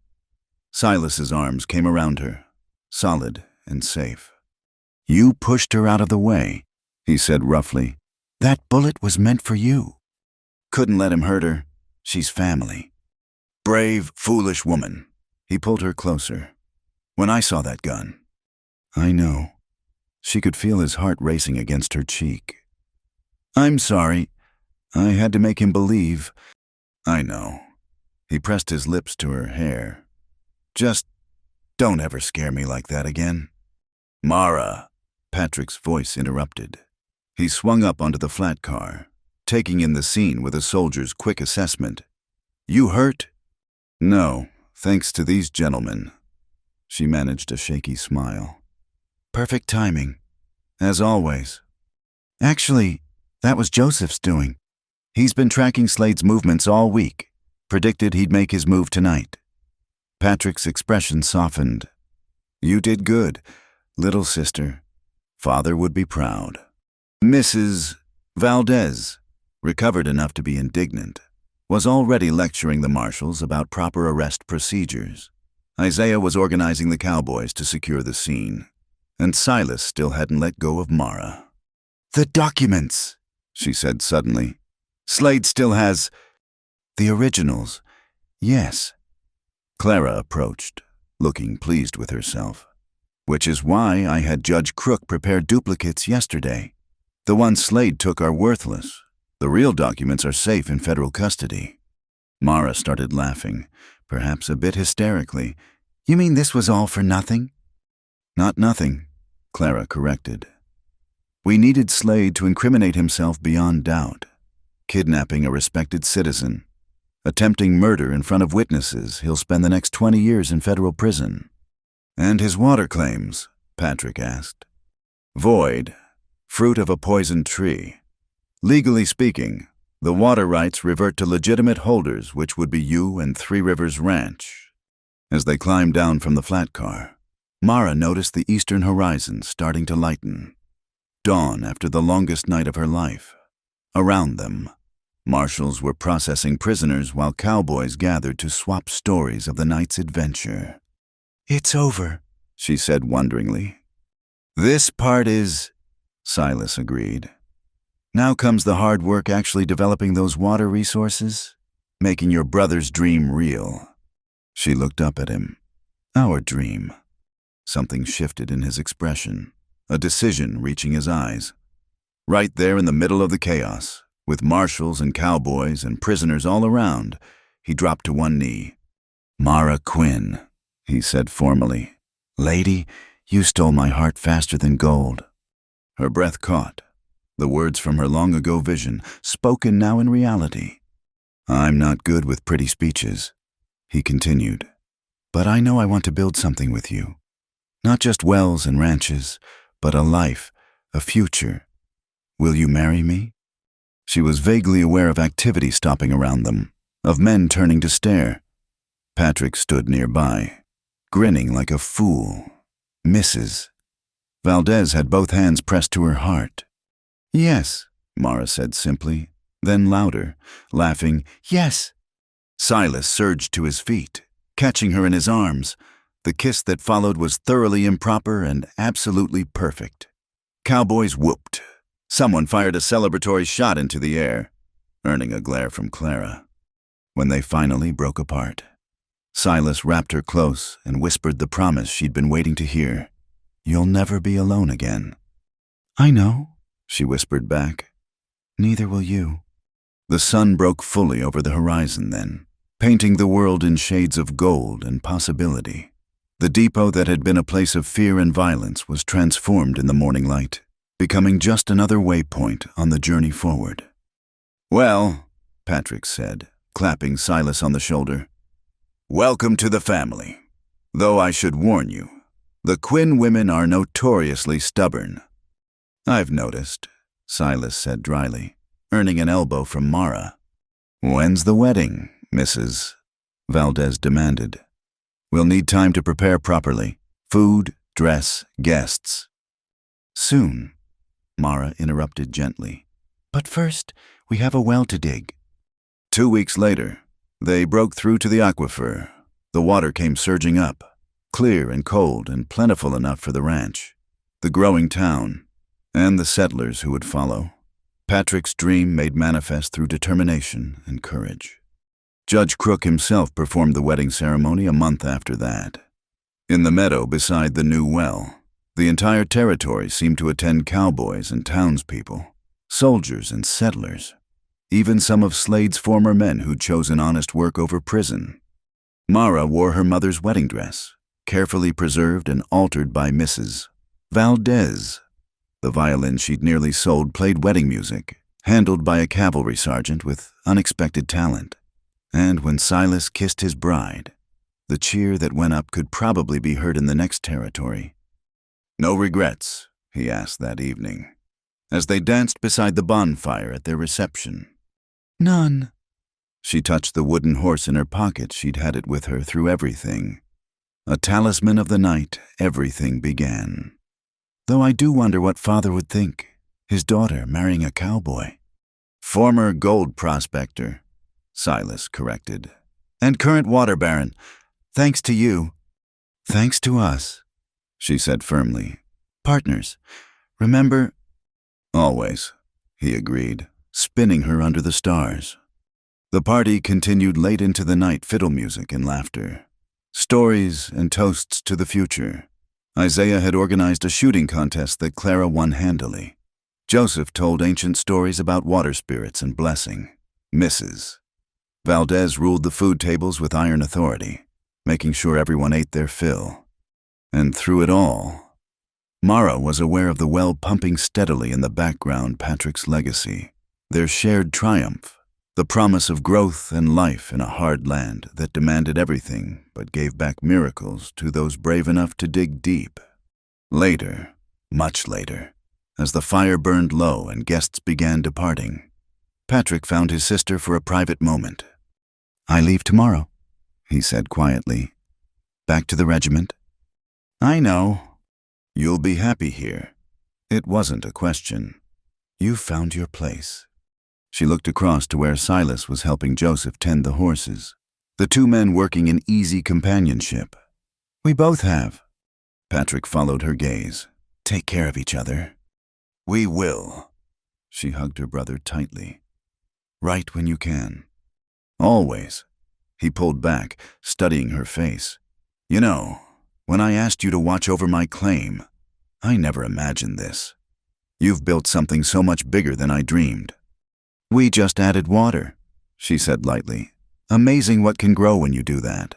Silas's arms came around her, solid and safe. "You pushed her out of the way," he said roughly. "That bullet was meant for you." "Couldn't let him hurt her. She's family." "Brave, foolish woman." He pulled her closer. "When I saw that gun." "I know." She could feel his heart racing against her cheek. "I'm sorry. I had to make him believe." "I know." He pressed his lips to her hair. "Just don't ever scare me like that again." "Mara," Patrick's voice interrupted. He swung up onto the flat car, taking in the scene with a soldier's quick assessment. "You hurt?" "No, thanks to these gentlemen." She managed a shaky smile. "Perfect timing, as always." "Actually, that was Joseph's doing. He's been tracking Slade's movements all week, predicted he'd make his move tonight." Patrick's expression softened. "You did good, little sister. Father would be proud." Mrs. Valdez, recovered enough to be indignant, was already lecturing the marshals about proper arrest procedures. Isaiah was organizing the cowboys to secure the scene, and Silas still hadn't let go of Mara. "The documents," she said suddenly. "Slade still has..." The originals, yes. Clara approached, looking pleased with herself. Which is why I had Judge Crook prepare duplicates yesterday. The ones Slade took are worthless. The real documents are safe in federal custody. Mara started laughing, perhaps a bit hysterically. You mean this was all for nothing? Not nothing, Clara corrected. We needed Slade to incriminate himself beyond doubt. Kidnapping a respected citizen. Attempting murder in front of witnesses, he'll spend the next 20 years in federal prison. And his water claims, Patrick asked. Void, fruit of a poisoned tree. Legally speaking, the water rights revert to legitimate holders, which would be you and Three Rivers Ranch. As they climbed down from the flat car, Mara noticed the eastern horizon starting to lighten. Dawn after the longest night of her life. Around them, marshals were processing prisoners while cowboys gathered to swap stories of the night's adventure. It's over, she said wonderingly. This part is, Silas agreed. Now comes the hard work actually developing those water resources, making your brother's dream real. She looked up at him. Our dream. Something shifted in his expression, a decision reaching his eyes. Right there in the middle of the chaos, with marshals and cowboys and prisoners all around, he dropped to one knee. Mara Quinn, he said formally. Lady, you stole my heart faster than gold. Her breath caught, the words from her long-ago vision, spoken now in reality. I'm not good with pretty speeches, he continued, but I know I want to build something with you. Not just wells and ranches, but a life, a future. Will you marry me? She was vaguely aware of activity stopping around them, of men turning to stare. Patrick stood nearby, grinning like a fool. Mrs. Valdez had both hands pressed to her heart. Yes, Mara said simply, then louder, laughing, yes. Silas surged to his feet, catching her in his arms. The kiss that followed was thoroughly improper and absolutely perfect. Cowboys whooped. Someone fired a celebratory shot into the air, earning a glare from Clara. When they finally broke apart, Silas wrapped her close and whispered the promise she'd been waiting to hear. You'll never be alone again. I know, she whispered back. Neither will you. The sun broke fully over the horizon then, painting the world in shades of gold and possibility. The depot that had been a place of fear and violence was transformed in the morning light, becoming just another waypoint on the journey forward. Well, Patrick said, clapping Silas on the shoulder, welcome to the family. Though I should warn you, the Quinn women are notoriously stubborn. I've noticed, Silas said dryly, earning an elbow from Mara. When's the wedding, Mrs.? Valdez demanded. We'll need time to prepare properly. Food, dress, guests. Soon, Mara interrupted gently. But first, we have a well to dig. 2 weeks later, they broke through to the aquifer. The water came surging up, clear and cold and plentiful enough for the ranch, the growing town, and the settlers who would follow. Patrick's dream made manifest through determination and courage. Judge Crook himself performed the wedding ceremony a month after that. In the meadow beside the new well, the entire territory seemed to attend cowboys and townspeople, soldiers and settlers, even some of Slade's former men who'd chosen honest work over prison. Mara wore her mother's wedding dress, carefully preserved and altered by Mrs. Valdez. The violin she'd nearly sold played wedding music, handled by a cavalry sergeant with unexpected talent. And when Silas kissed his bride, the cheer that went up could probably be heard in the next territory. No regrets, he asked that evening, as they danced beside the bonfire at their reception. None. She touched the wooden horse in her pocket. She'd had it with her through everything. A talisman of the night, everything began. Though I do wonder what father would think, his daughter marrying a cowboy. Former gold prospector, Silas corrected. And current water baron. Thanks to you. Thanks to us, she said firmly. Partners. Remember? Always, he agreed, spinning her under the stars. The party continued late into the night, fiddle music and laughter, stories and toasts to the future. Isaiah had organized a shooting contest that Clara won handily. Joseph told ancient stories about water spirits and blessing. Mrs. Valdez ruled the food tables with iron authority, making sure everyone ate their fill. And through it all, Mara was aware of the well pumping steadily in the background, Patrick's legacy, their shared triumph, the promise of growth and life in a hard land that demanded everything but gave back miracles to those brave enough to dig deep. Later, much later, as the fire burned low and guests began departing, Patrick found his sister for a private moment. "I leave tomorrow," he said quietly. "Back to the regiment." "I know. You'll be happy here." It wasn't a question. "You've found your place." She looked across to where Silas was helping Joseph tend the horses, the two men working in easy companionship. "We both have." Patrick followed her gaze. "Take care of each other." "We will." She hugged her brother tightly. "Right when you can." "Always." He pulled back, studying her face. "You know, when I asked you to watch over my claim, I never imagined this. You've built something so much bigger than I dreamed." "We just added water," she said lightly. "Amazing what can grow when you do that."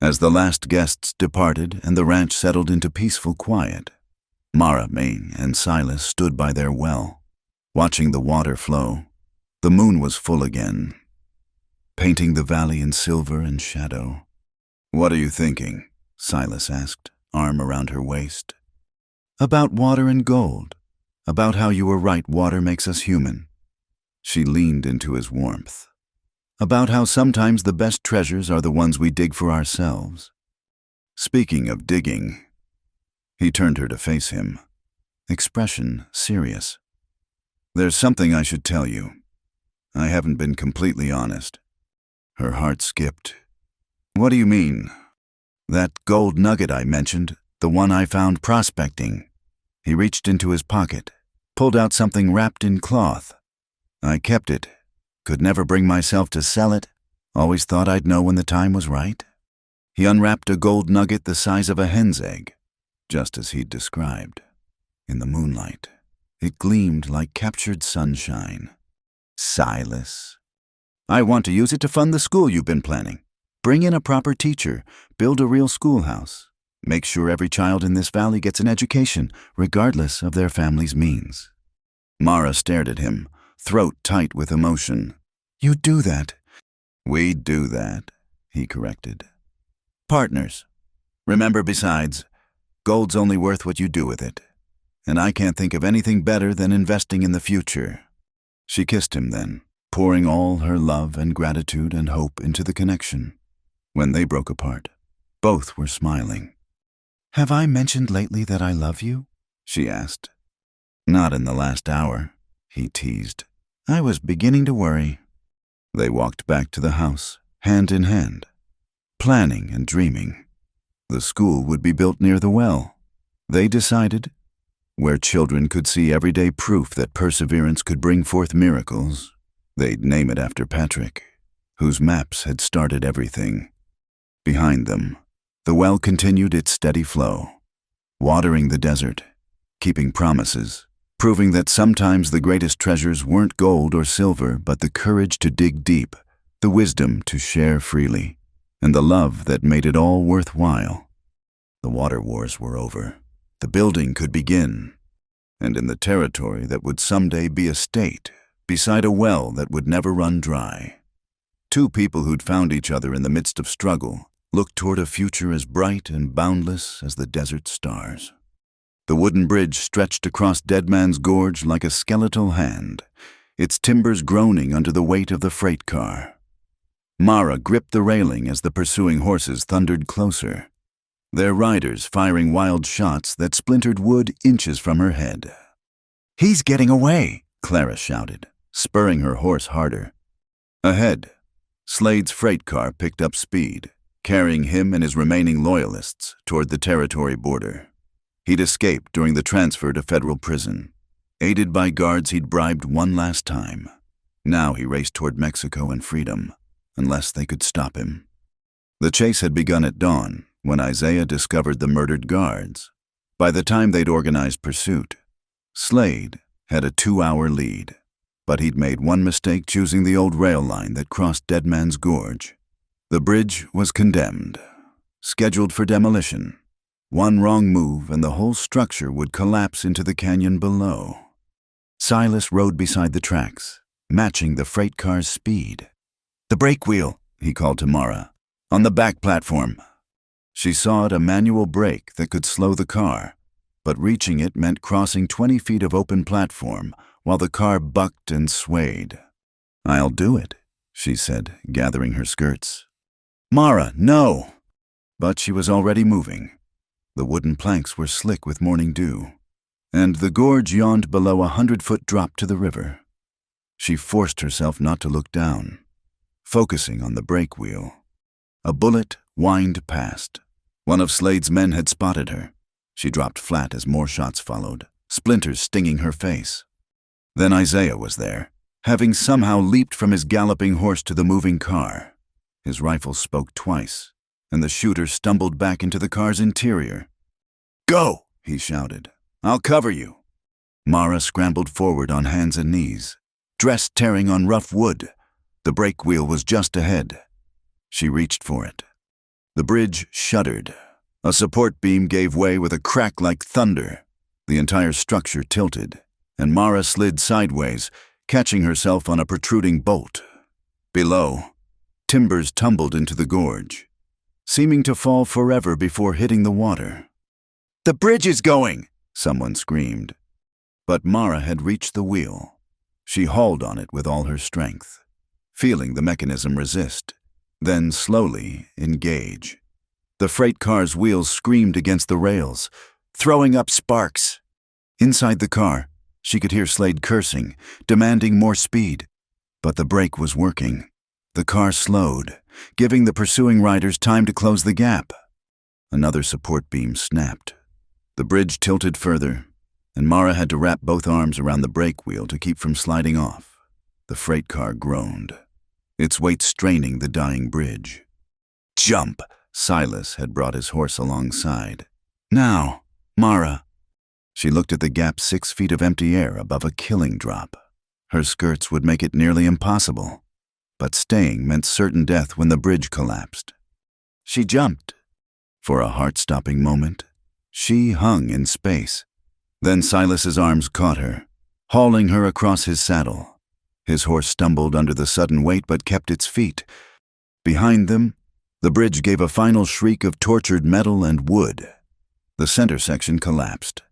As the last guests departed and the ranch settled into peaceful quiet, Mara, Maine, and Silas stood by their well, watching the water flow. The moon was full again, painting the valley in silver and shadow. "What are you thinking?" Silas asked, arm around her waist. "About water and gold. About how you were right, water makes us human." She leaned into his warmth. "About how sometimes the best treasures are the ones we dig for ourselves." Speaking of digging, he turned her to face him, expression serious. "There's something I should tell you. I haven't been completely honest." Her heart skipped. "What do you mean?" "That gold nugget I mentioned, the one I found prospecting." He reached into his pocket, pulled out something wrapped in cloth. "I kept it. Could never bring myself to sell it. Always thought I'd know when the time was right." He unwrapped a gold nugget the size of a hen's egg, just as he'd described. In the moonlight, it gleamed like captured sunshine. "Silas, I want to use it to fund the school you've been planning. Bring in a proper teacher, build a real schoolhouse. Make sure every child in this valley gets an education, regardless of their family's means." Mara stared at him, throat tight with emotion. "You do that." "We do that," he corrected. "Partners. Remember, besides, gold's only worth what you do with it. And I can't think of anything better than investing in the future." She kissed him then, pouring all her love and gratitude and hope into the connection. When they broke apart, both were smiling. "Have I mentioned lately that I love you?" she asked. "Not in the last hour," he teased. "I was beginning to worry." They walked back to the house, hand in hand, planning and dreaming. The school would be built near the well, they decided, where children could see everyday proof that perseverance could bring forth miracles. They'd name it after Patrick, whose maps had started everything. Behind them, the well continued its steady flow, watering the desert, keeping promises, proving that sometimes the greatest treasures weren't gold or silver, but the courage to dig deep, the wisdom to share freely, and the love that made it all worthwhile. The water wars were over. The building could begin, and in the territory that would someday be a state, beside a well that would never run dry. Two people who'd found each other in the midst of struggle looked toward a future as bright and boundless as the desert stars. The wooden bridge stretched across Dead Man's Gorge like a skeletal hand, its timbers groaning under the weight of the freight car. Mara gripped the railing as the pursuing horses thundered closer, their riders firing wild shots that splintered wood inches from her head. "He's getting away," Clara shouted, spurring her horse harder. Ahead, Slade's freight car picked up speed, carrying him and his remaining loyalists toward the territory border. He'd escaped during the transfer to federal prison, aided by guards he'd bribed one last time. Now he raced toward Mexico and freedom, unless they could stop him. The chase had begun at dawn when Isaiah discovered the murdered guards. By the time they'd organized pursuit, Slade had a 2-hour lead, but he'd made one mistake choosing the old rail line that crossed Dead Man's Gorge. The bridge was condemned, scheduled for demolition. One wrong move and the whole structure would collapse into the canyon below. Silas rode beside the tracks, matching the freight car's speed. "The brake wheel," he called to Mara, "on the back platform." She saw it a manual brake that could slow the car, but reaching it meant crossing 20 feet of open platform while the car bucked and swayed. "I'll do it," she said, gathering her skirts. "Mara, no!" But she was already moving. The wooden planks were slick with morning dew, and the gorge yawned below a 100-foot drop to the river. She forced herself not to look down, focusing on the brake wheel. A bullet whined past. One of Slade's men had spotted her. She dropped flat as more shots followed, splinters stinging her face. Then Isaiah was there, having somehow leaped from his galloping horse to the moving car. His rifle spoke twice, and the shooter stumbled back into the car's interior. "Go!" he shouted. "I'll cover you." Mara scrambled forward on hands and knees, dress tearing on rough wood. The brake wheel was just ahead. She reached for it. The bridge shuddered. A support beam gave way with a crack like thunder. The entire structure tilted, and Mara slid sideways, catching herself on a protruding bolt. Below, timbers tumbled into the gorge, seeming to fall forever before hitting the water. "The bridge is going!" someone screamed. But Mara had reached the wheel. She hauled on it with all her strength, feeling the mechanism resist, then slowly engage. The freight car's wheels screamed against the rails, throwing up sparks. Inside the car, she could hear Slade cursing, demanding more speed. But the brake was working. The car slowed, giving the pursuing riders time to close the gap. Another support beam snapped. The bridge tilted further, and Mara had to wrap both arms around the brake wheel to keep from sliding off. The freight car groaned, its weight straining the dying bridge. "Jump!" Silas had brought his horse alongside. "Now, Mara." She looked at the gap 6 feet of empty air above a killing drop. Her skirts would make it nearly impossible, but staying meant certain death when the bridge collapsed. She jumped. For a heart-stopping moment, she hung in space. Then Silas's arms caught her, hauling her across his saddle. His horse stumbled under the sudden weight but kept its feet. Behind them, the bridge gave a final shriek of tortured metal and wood. The center section collapsed,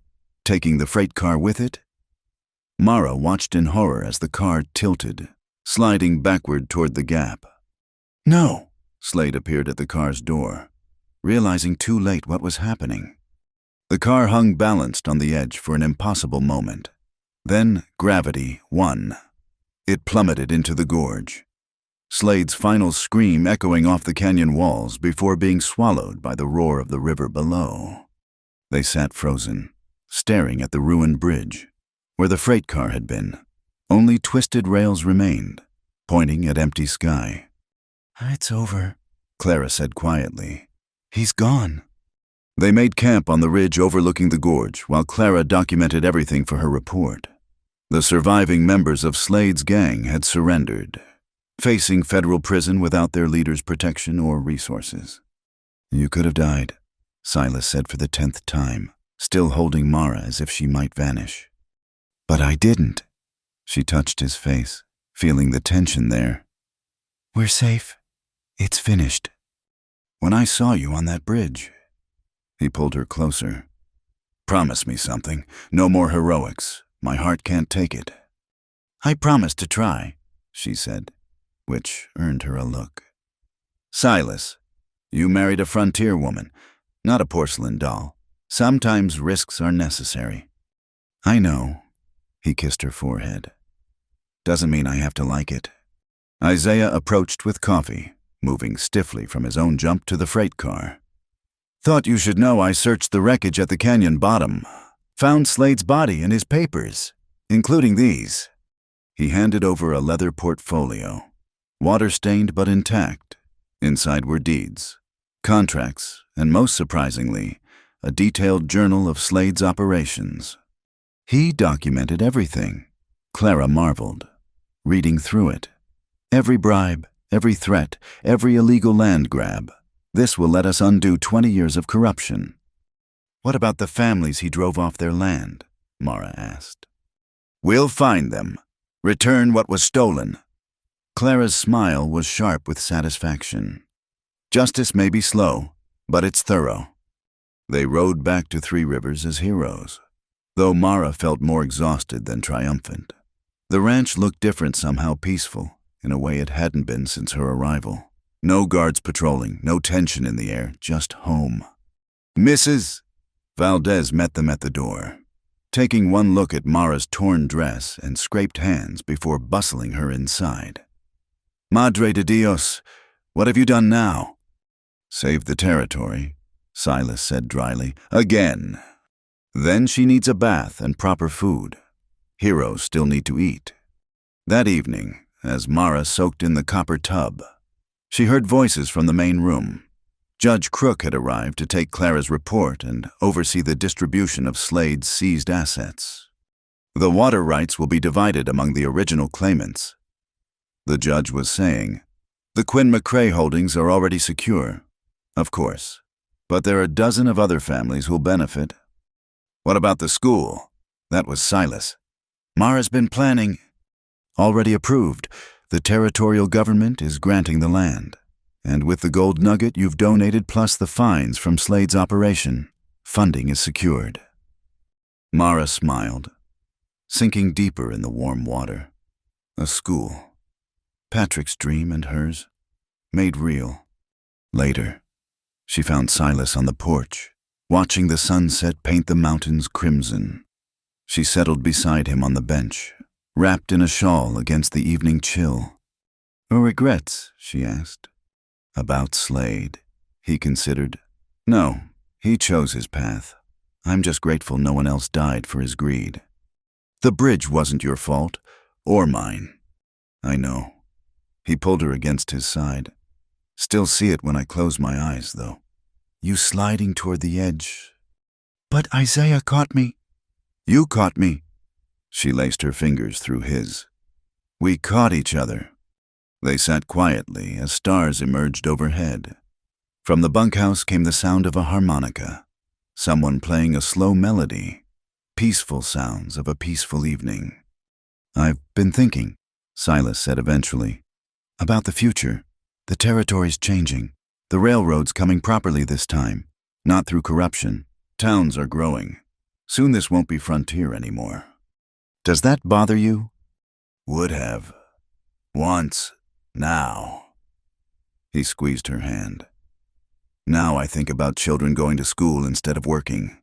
taking the freight car with it. Mara watched in horror as the car tilted, sliding backward toward the gap. "No!" Slade appeared at the car's door, realizing too late what was happening. The car hung balanced on the edge for an impossible moment. Then gravity won. It plummeted into the gorge, Slade's final scream echoing off the canyon walls before being swallowed by the roar of the river below. They sat frozen, staring at the ruined bridge, where the freight car had been. Only twisted rails remained, pointing at empty sky. "It's over," Clara said quietly. "He's gone." They made camp on the ridge overlooking the gorge while Clara documented everything for her report. The surviving members of Slade's gang had surrendered, facing federal prison without their leader's protection or resources. "You could have died," Silas said for the 10th time, still holding Mara as if she might vanish. "But I didn't." She touched his face, feeling the tension there. "We're safe. It's finished. When I saw you on that bridge." He pulled her closer. "Promise me something. No more heroics. My heart can't take it." "I promised to try," she said, which earned her a look. "Silas, you married a frontier woman, not a porcelain doll. Sometimes risks are necessary." "I know." He kissed her forehead. "Doesn't mean I have to like it." Isaiah approached with coffee, moving stiffly from his own jump to the freight car. "Thought you should know I searched the wreckage at the canyon bottom. Found Slade's body and his papers, including these." He handed over a leather portfolio, water-stained but intact. Inside were deeds, contracts, and most surprisingly, a detailed journal of Slade's operations. He documented everything. Clara marveled, reading through it. Every bribe, every threat, every illegal land grab. This will let us undo 20 years of corruption. What about the families he drove off their land? Mara asked. We'll find them. Return what was stolen. Clara's smile was sharp with satisfaction. Justice may be slow, but it's thorough. They rode back to Three Rivers as heroes, though Mara felt more exhausted than triumphant. The ranch looked different, somehow peaceful, in a way it hadn't been since her arrival. No guards patrolling, no tension in the air, just home. Mrs. Valdez met them at the door, taking one look at Mara's torn dress and scraped hands before bustling her inside. Madre de Dios, what have you done now? Saved the territory, Silas said dryly. Again. Then she needs a bath and proper food. Heroes still need to eat. That evening, as Mara soaked in the copper tub, she heard voices from the main room. Judge Crook had arrived to take Clara's report and oversee the distribution of Slade's seized assets. The water rights will be divided among the original claimants. The judge was saying, the Quinn McCrae holdings are already secure, of course, but there are a dozen of other families who'll benefit. What about the school? That was Silas. Mara's been planning. Already approved. The territorial government is granting the land. And with the gold nugget you've donated plus the fines from Slade's operation, funding is secured. Mara smiled, sinking deeper in the warm water. A school. Patrick's dream and hers, made real. Later, she found Silas on the porch, watching the sunset paint the mountains crimson. She settled beside him on the bench, wrapped in a shawl against the evening chill. No regrets, she asked. About Slade, he considered. No, he chose his path. I'm just grateful no one else died for his greed. The bridge wasn't your fault, or mine. I know. He pulled her against his side. Still see it when I close my eyes, though. You sliding toward the edge. But Isaiah caught me. You caught me. She laced her fingers through his. We caught each other. They sat quietly as stars emerged overhead. From the bunkhouse came the sound of a harmonica, someone playing a slow melody, peaceful sounds of a peaceful evening. I've been thinking, Silas said eventually, about the future. The territory's changing. The railroad's coming properly this time, not through corruption. Towns are growing. Soon this won't be frontier anymore. Does that bother you? Would have. Once. Now. He squeezed her hand. Now I think about children going to school instead of working.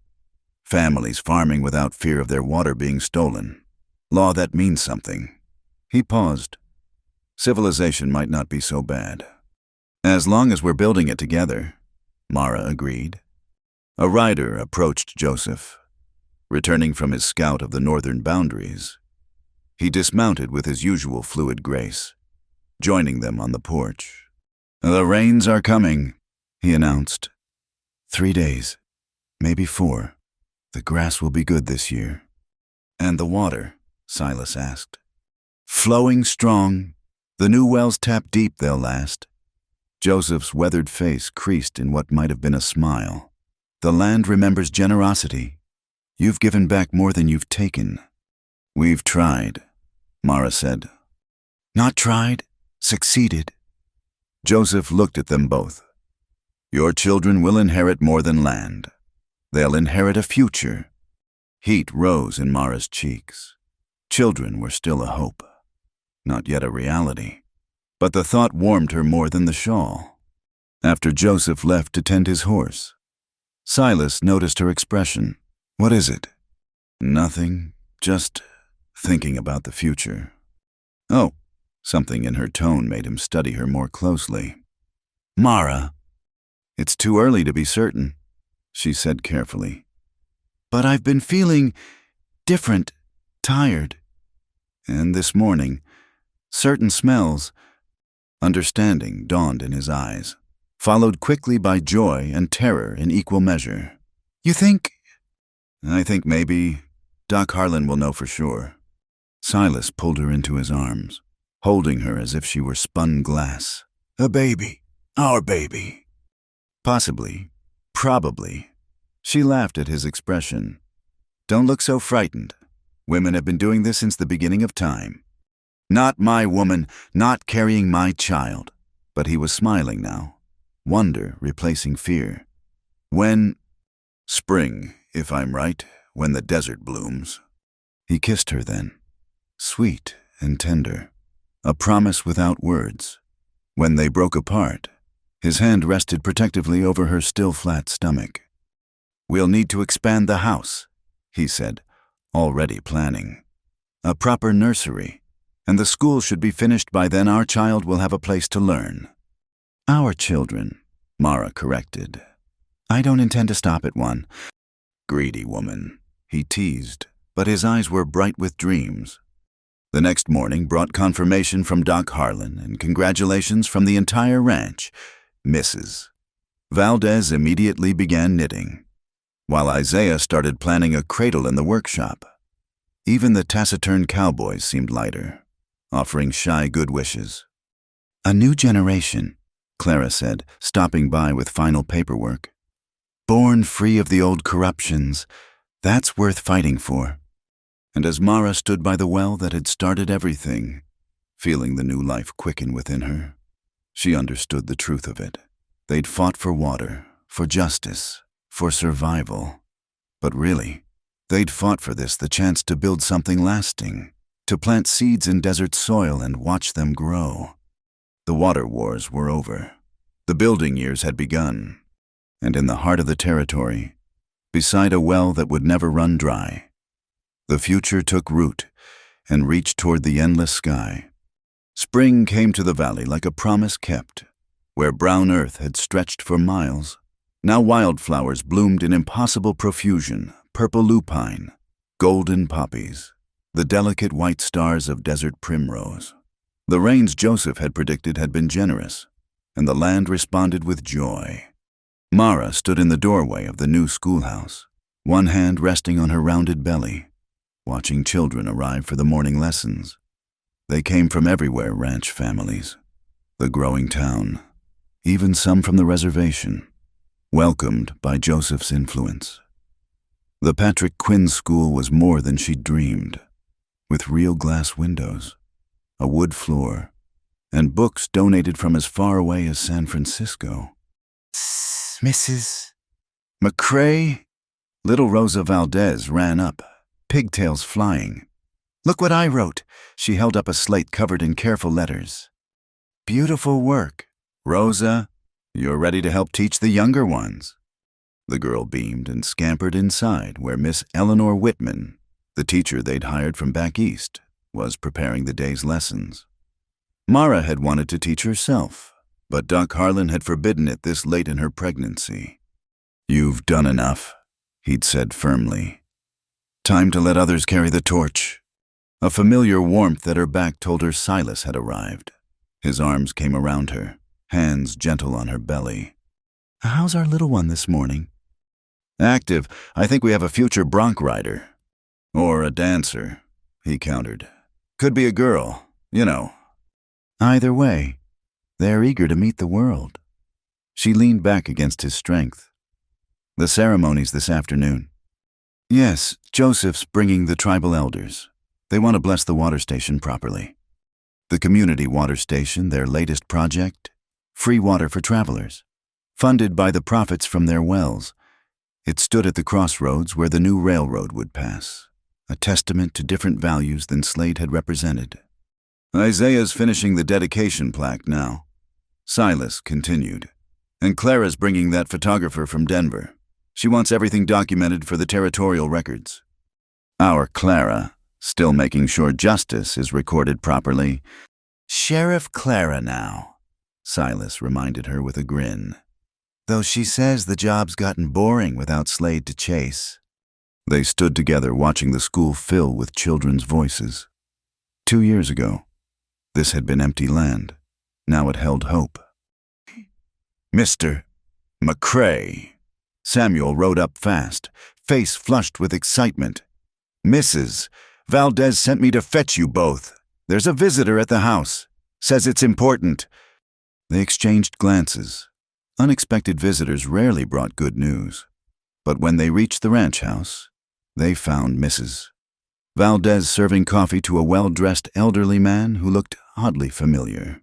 Families farming without fear of their water being stolen. Law that means something. He paused. Civilization might not be so bad. As long as we're building it together, Mara agreed. A rider approached Joseph, returning from his scout of the northern boundaries. He dismounted with his usual fluid grace, joining them on the porch. The rains are coming, he announced. 3 days, maybe 4. The grass will be good this year. And the water, Silas asked. Flowing strong. The new wells tap deep, they'll last. Joseph's weathered face creased in what might have been a smile. The land remembers generosity. You've given back more than you've taken. We've tried, Mara said. Not tried, succeeded. Joseph looked at them both. Your children will inherit more than land. They'll inherit a future. Heat rose in Mara's cheeks. Children were still a hope, not yet a reality. But the thought warmed her more than the shawl. After Joseph left to tend his horse, Silas noticed her expression. What is it? Nothing, just thinking about the future. Oh, something in her tone made him study her more closely. Mara, it's too early to be certain, she said carefully. But I've been feeling different, tired. And this morning, certain smells, understanding dawned in his eyes, followed quickly by joy and terror in equal measure. "You think—" "I think maybe Doc Harlan will know for sure." Silas pulled her into his arms, holding her as if she were spun glass. "A baby. Our baby." "Possibly. Probably." She laughed at his expression. "Don't look so frightened. Women have been doing this since the beginning of time. Not my woman, not carrying my child." But he was smiling now, wonder replacing fear. "When—" "Spring, if I'm right, when the desert blooms." He kissed her then, sweet and tender, a promise without words. When they broke apart, his hand rested protectively over her still flat stomach. "We'll need to expand the house," he said, already planning. "A proper nursery, and the school should be finished by then. Our child will have a place to learn." "Our children," Mara corrected. "I don't intend to stop at one." "Greedy woman," he teased, but his eyes were bright with dreams. The next morning brought confirmation from Doc Harlan and congratulations from the entire ranch. Mrs. Valdez immediately began knitting, while Isaiah started planning a cradle in the workshop. Even the taciturn cowboys seemed lighter, offering shy good wishes. "A new generation," Clara said, stopping by with final paperwork. "Born free of the old corruptions. That's worth fighting for." And as Mara stood by the well that had started everything, feeling the new life quicken within her, she understood the truth of it. They'd fought for water, for justice, for survival. But really, they'd fought for this, the chance to build something lasting, to plant seeds in desert soil and watch them grow. The water wars were over. The building years had begun. And in the heart of the territory, beside a well that would never run dry, the future took root and reached toward the endless sky. Spring came to the valley like a promise kept. Where brown earth had stretched for miles, now wildflowers bloomed in impossible profusion, purple lupine, golden poppies, the delicate white stars of desert primrose. The rains Joseph had predicted had been generous, and the land responded with joy. Mara stood in the doorway of the new schoolhouse, one hand resting on her rounded belly, watching children arrive for the morning lessons. They came from everywhere, ranch families, the growing town, even some from the reservation, welcomed by Joseph's influence. The Patrick Quinn School was more than she'd dreamed, with real glass windows, a wood floor, and books donated from as far away as San Francisco. "Mrs. McCrae?" Little Rosa Valdez ran up, pigtails flying. "Look what I wrote." She held up a slate covered in careful letters. "Beautiful work. Rosa, you're ready to help teach the younger ones." The girl beamed and scampered inside where Miss Eleanor Whitman, the teacher they'd hired from back east, was preparing the day's lessons. Mara had wanted to teach herself, but Doc Harlan had forbidden it this late in her pregnancy. "You've done enough," he'd said firmly. "Time to let others carry the torch." A familiar warmth at her back told her Silas had arrived. His arms came around her, hands gentle on her belly. "How's our little one this morning?" "Active. I think we have a future bronc rider." "Or a dancer," he countered. "Could be a girl, you know." "Either way, they're eager to meet the world." She leaned back against his strength. "The ceremony's this afternoon." "Yes, Joseph's bringing the tribal elders. They want to bless the water station properly. The community water station, their latest project, free water for travelers, funded by the profits from their wells. It stood at the crossroads where the new railroad would pass, a testament to different values than Slade had represented. "Isaiah's finishing the dedication plaque now," Silas continued. "And Clara's bringing that photographer from Denver. She wants everything documented for the territorial records." "Our Clara, still making sure justice is recorded properly." "Sheriff Clara now," Silas reminded her with a grin. "Though she says the job's gotten boring without Slade to chase." They stood together watching the school fill with children's voices. 2 years ago, this had been empty land. Now it held hope. Mr. McCrae. Samuel rode up fast, face flushed with excitement. Mrs. Valdez sent me to fetch you both. There's a visitor at the house. Says it's important. They exchanged glances. Unexpected visitors rarely brought good news. But when they reached the ranch house, they found Mrs. Valdez serving coffee to a well-dressed elderly man who looked oddly familiar.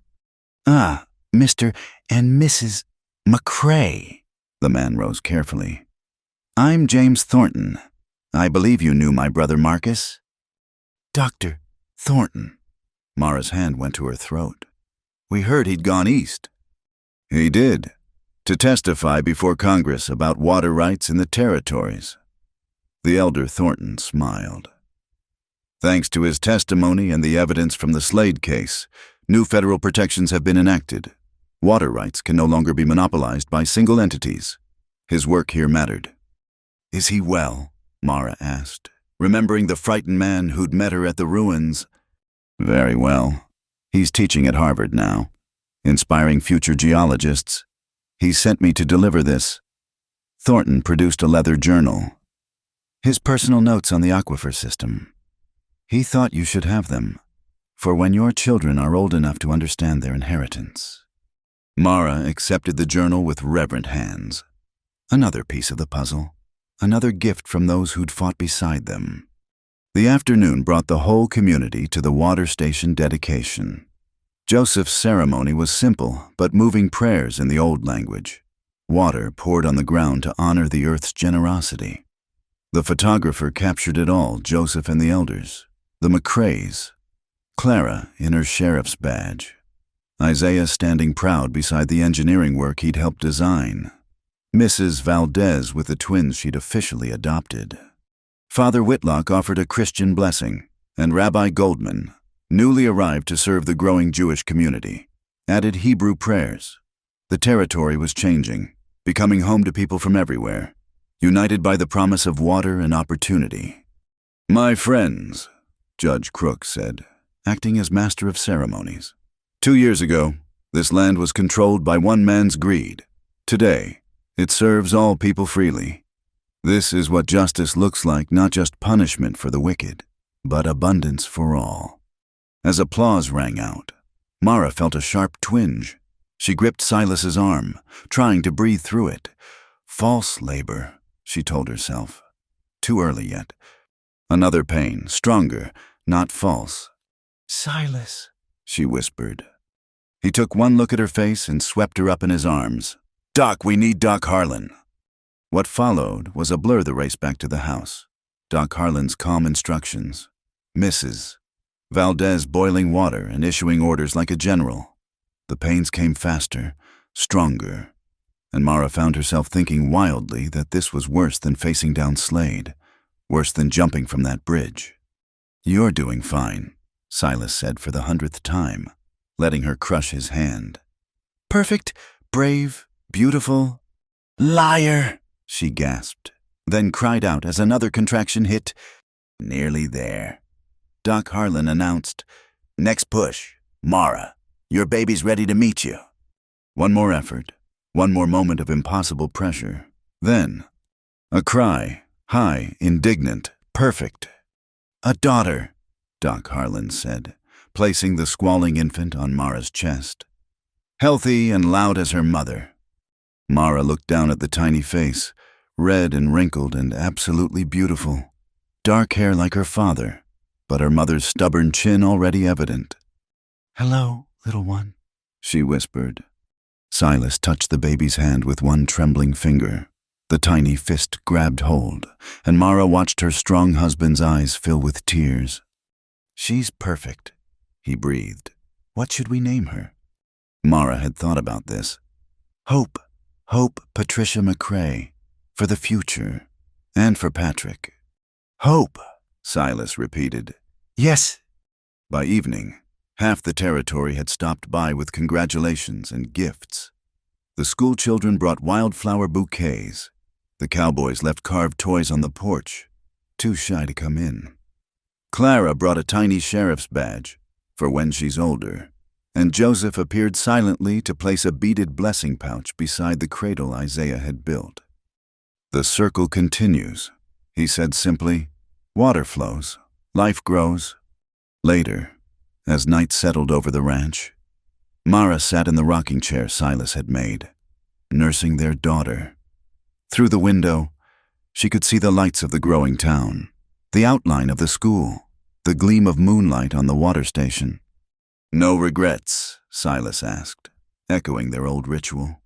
Ah, Mr. and Mrs. McCrae. The man rose carefully. I'm James Thornton. I believe you knew my brother Marcus. Dr. Thornton. Mara's hand went to her throat. We heard he'd gone east. He did, to testify before Congress about water rights in the territories. The elder Thornton smiled. Thanks to his testimony and the evidence from the Slade case, new federal protections have been enacted. Water rights can no longer be monopolized by single entities. His work here mattered. Is he well? Mara asked, remembering the frightened man who'd met her at the ruins. Very well. He's teaching at Harvard now, inspiring future geologists. He sent me to deliver this. Thornton produced a leather journal. His personal notes on the aquifer system. He thought you should have them, for when your children are old enough to understand their inheritance. Mara accepted the journal with reverent hands. Another piece of the puzzle, another gift from those who'd fought beside them. The afternoon brought the whole community to the water station dedication. Joseph's ceremony was simple, but moving prayers in the old language. Water poured on the ground to honor the earth's generosity. The photographer captured it all, Joseph and the elders, the McCraes, Clara in her sheriff's badge, Isaiah standing proud beside the engineering work he'd helped design, Mrs. Valdez with the twins she'd officially adopted. Father Whitlock offered a Christian blessing, and Rabbi Goldman, newly arrived to serve the growing Jewish community, added Hebrew prayers. The territory was changing, becoming home to people from everywhere, united by the promise of water and opportunity. My friends, Judge Crook said, acting as master of ceremonies. 2 years ago, this land was controlled by one man's greed. Today, it serves all people freely. This is what justice looks like, not just punishment for the wicked, but abundance for all. As applause rang out, Mara felt a sharp twinge. She gripped Silas's arm, trying to breathe through it. False labor, she told herself. Too early yet. Another pain, stronger, not false. Silas, she whispered. He took one look at her face and swept her up in his arms. Doc, we need Doc Harlan. What followed was a blur that raced back to the house. Doc Harlan's calm instructions. Mrs. Valdez boiling water and issuing orders like a general. The pains came faster, stronger, and Mara found herself thinking wildly that this was worse than facing down Slade, worse than jumping from that bridge. You're doing fine, Silas said for the 100th time, letting her crush his hand. Perfect, brave, beautiful. Liar, she gasped, then cried out as another contraction hit. Nearly there. Doc Harlan announced, Next push, Mara. Your baby's ready to meet you. One more effort, one more moment of impossible pressure. Then, a cry, high, indignant, perfect. A daughter, Doc Harlan said, placing the squalling infant on Mara's chest. Healthy and loud as her mother. Mara looked down at the tiny face, red and wrinkled and absolutely beautiful. Dark hair like her father, but her mother's stubborn chin already evident. Hello, little one, she whispered. Silas touched the baby's hand with one trembling finger. The tiny fist grabbed hold, and Mara watched her strong husband's eyes fill with tears. She's perfect, he breathed. What should we name her? Mara had thought about this. Hope Patricia McCrae, for the future, and for Patrick. Hope, Silas repeated. Yes. By evening, half the territory had stopped by with congratulations and gifts. The school children brought wildflower bouquets. The cowboys left carved toys on the porch, too shy to come in. Clara brought a tiny sheriff's badge for when she's older, and Joseph appeared silently to place a beaded blessing pouch beside the cradle Isaiah had built. "The circle continues," he said simply. "Water flows, life grows." Later, as night settled over the ranch, Mara sat in the rocking chair Silas had made, nursing their daughter. Through the window, she could see the lights of the growing town, the outline of the school, the gleam of moonlight on the water station. "No regrets?" Silas asked, echoing their old ritual.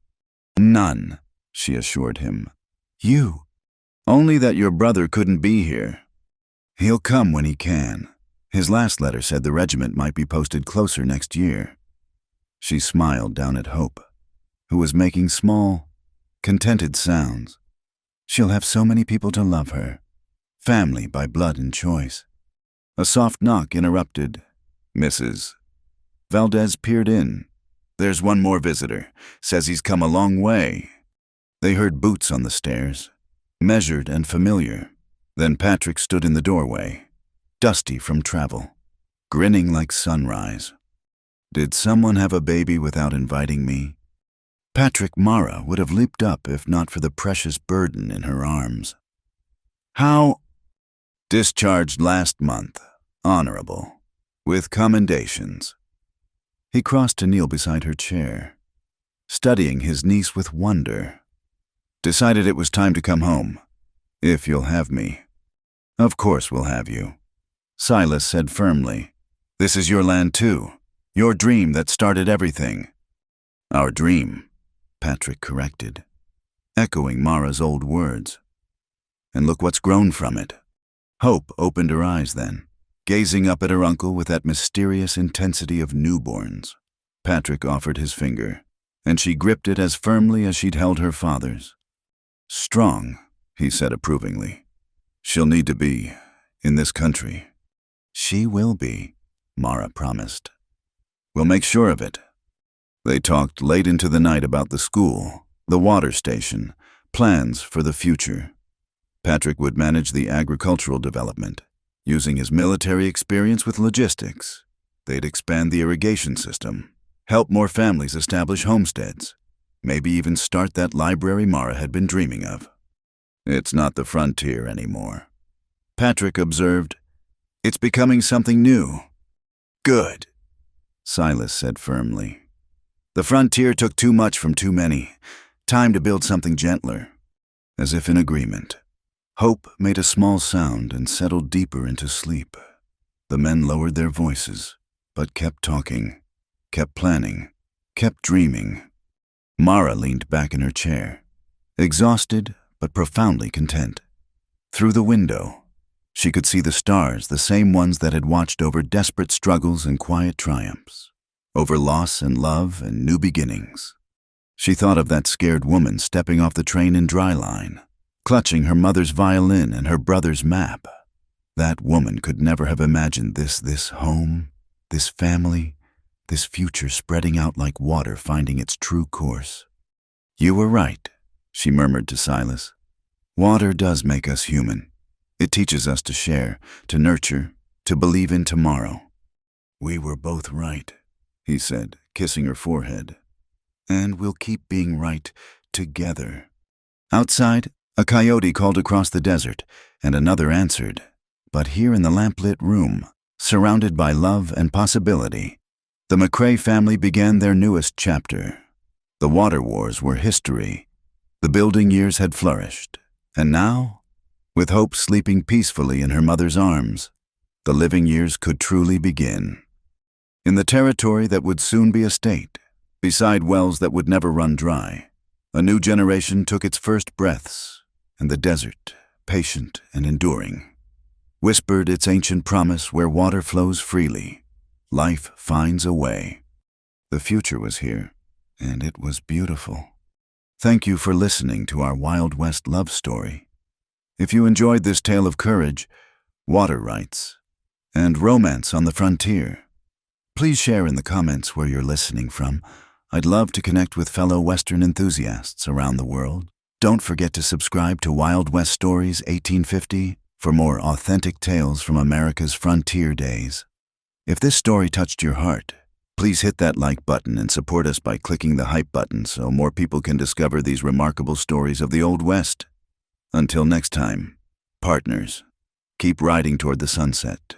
"None," she assured him. "You? Only that your brother couldn't be here. He'll come when he can. His last letter said the regiment might be posted closer next year." She smiled down at Hope, who was making small, contented sounds. She'll have so many people to love her, family by blood and choice. A soft knock interrupted. Mrs. Valdez peered in. "There's one more visitor. Says he's come a long way." They heard boots on the stairs, measured and familiar. Then Patrick stood in the doorway, dusty from travel, grinning like sunrise. "Did someone have a baby without inviting me?" Patrick Mara would have leaped up if not for the precious burden in her arms. "How?" "Discharged last month, honorable, with commendations." He crossed to kneel beside her chair, studying his niece with wonder. "Decided it was time to come home, if you'll have me." "Of course we'll have you," Silas said firmly. "This is your land too, your dream that started everything." "Our dream," Patrick corrected, echoing Mara's old words. "And look what's grown from it." Hope opened her eyes then, gazing up at her uncle with that mysterious intensity of newborns. Patrick offered his finger, and she gripped it as firmly as she'd held her father's. "Strong," he said approvingly. "She'll need to be, in this country." "She will be," Mara promised. "We'll make sure of it." They talked late into the night about the school, the water station, plans for the future. Patrick would manage the agricultural development, using his military experience with logistics. They'd expand the irrigation system, help more families establish homesteads, maybe even start that library Mara had been dreaming of. "It's not the frontier anymore," Patrick observed. "It's becoming something new." "Good," Silas said firmly. "The frontier took too much from too many. Time to build something gentler." As if in agreement, Hope made a small sound and settled deeper into sleep. The men lowered their voices, but kept talking, kept planning, kept dreaming. Mara leaned back in her chair, exhausted but profoundly content. Through the window, she could see the stars, the same ones that had watched over desperate struggles and quiet triumphs, over loss and love and new beginnings. She thought of that scared woman stepping off the train in Dryline, clutching her mother's violin and her brother's map. That woman could never have imagined this home, this family, this future spreading out like water finding its true course. "You were right," she murmured to Silas. "Water does make us human. It teaches us to share, to nurture, to believe in tomorrow." "We were both right," he said, kissing her forehead. "And we'll keep being right together." Outside, a coyote called across the desert, and another answered. But here in the lamplit room, surrounded by love and possibility, the McCrae family began their newest chapter. The water wars were history. The building years had flourished. And now, with Hope sleeping peacefully in her mother's arms, the living years could truly begin. In the territory that would soon be a state, beside wells that would never run dry, a new generation took its first breaths, and the desert, patient and enduring, whispered its ancient promise: where water flows freely, life finds a way. The future was here, and it was beautiful. Thank you for listening to our Wild West love story. If you enjoyed this tale of courage, water rights, and romance on the frontier, please share in the comments where you're listening from. I'd love to connect with fellow Western enthusiasts around the world. Don't forget to subscribe to Wild West Stories 1850 for more authentic tales from America's frontier days. If this story touched your heart, please hit that like button and support us by clicking the hype button so more people can discover these remarkable stories of the Old West. Until next time, partners, keep riding toward the sunset.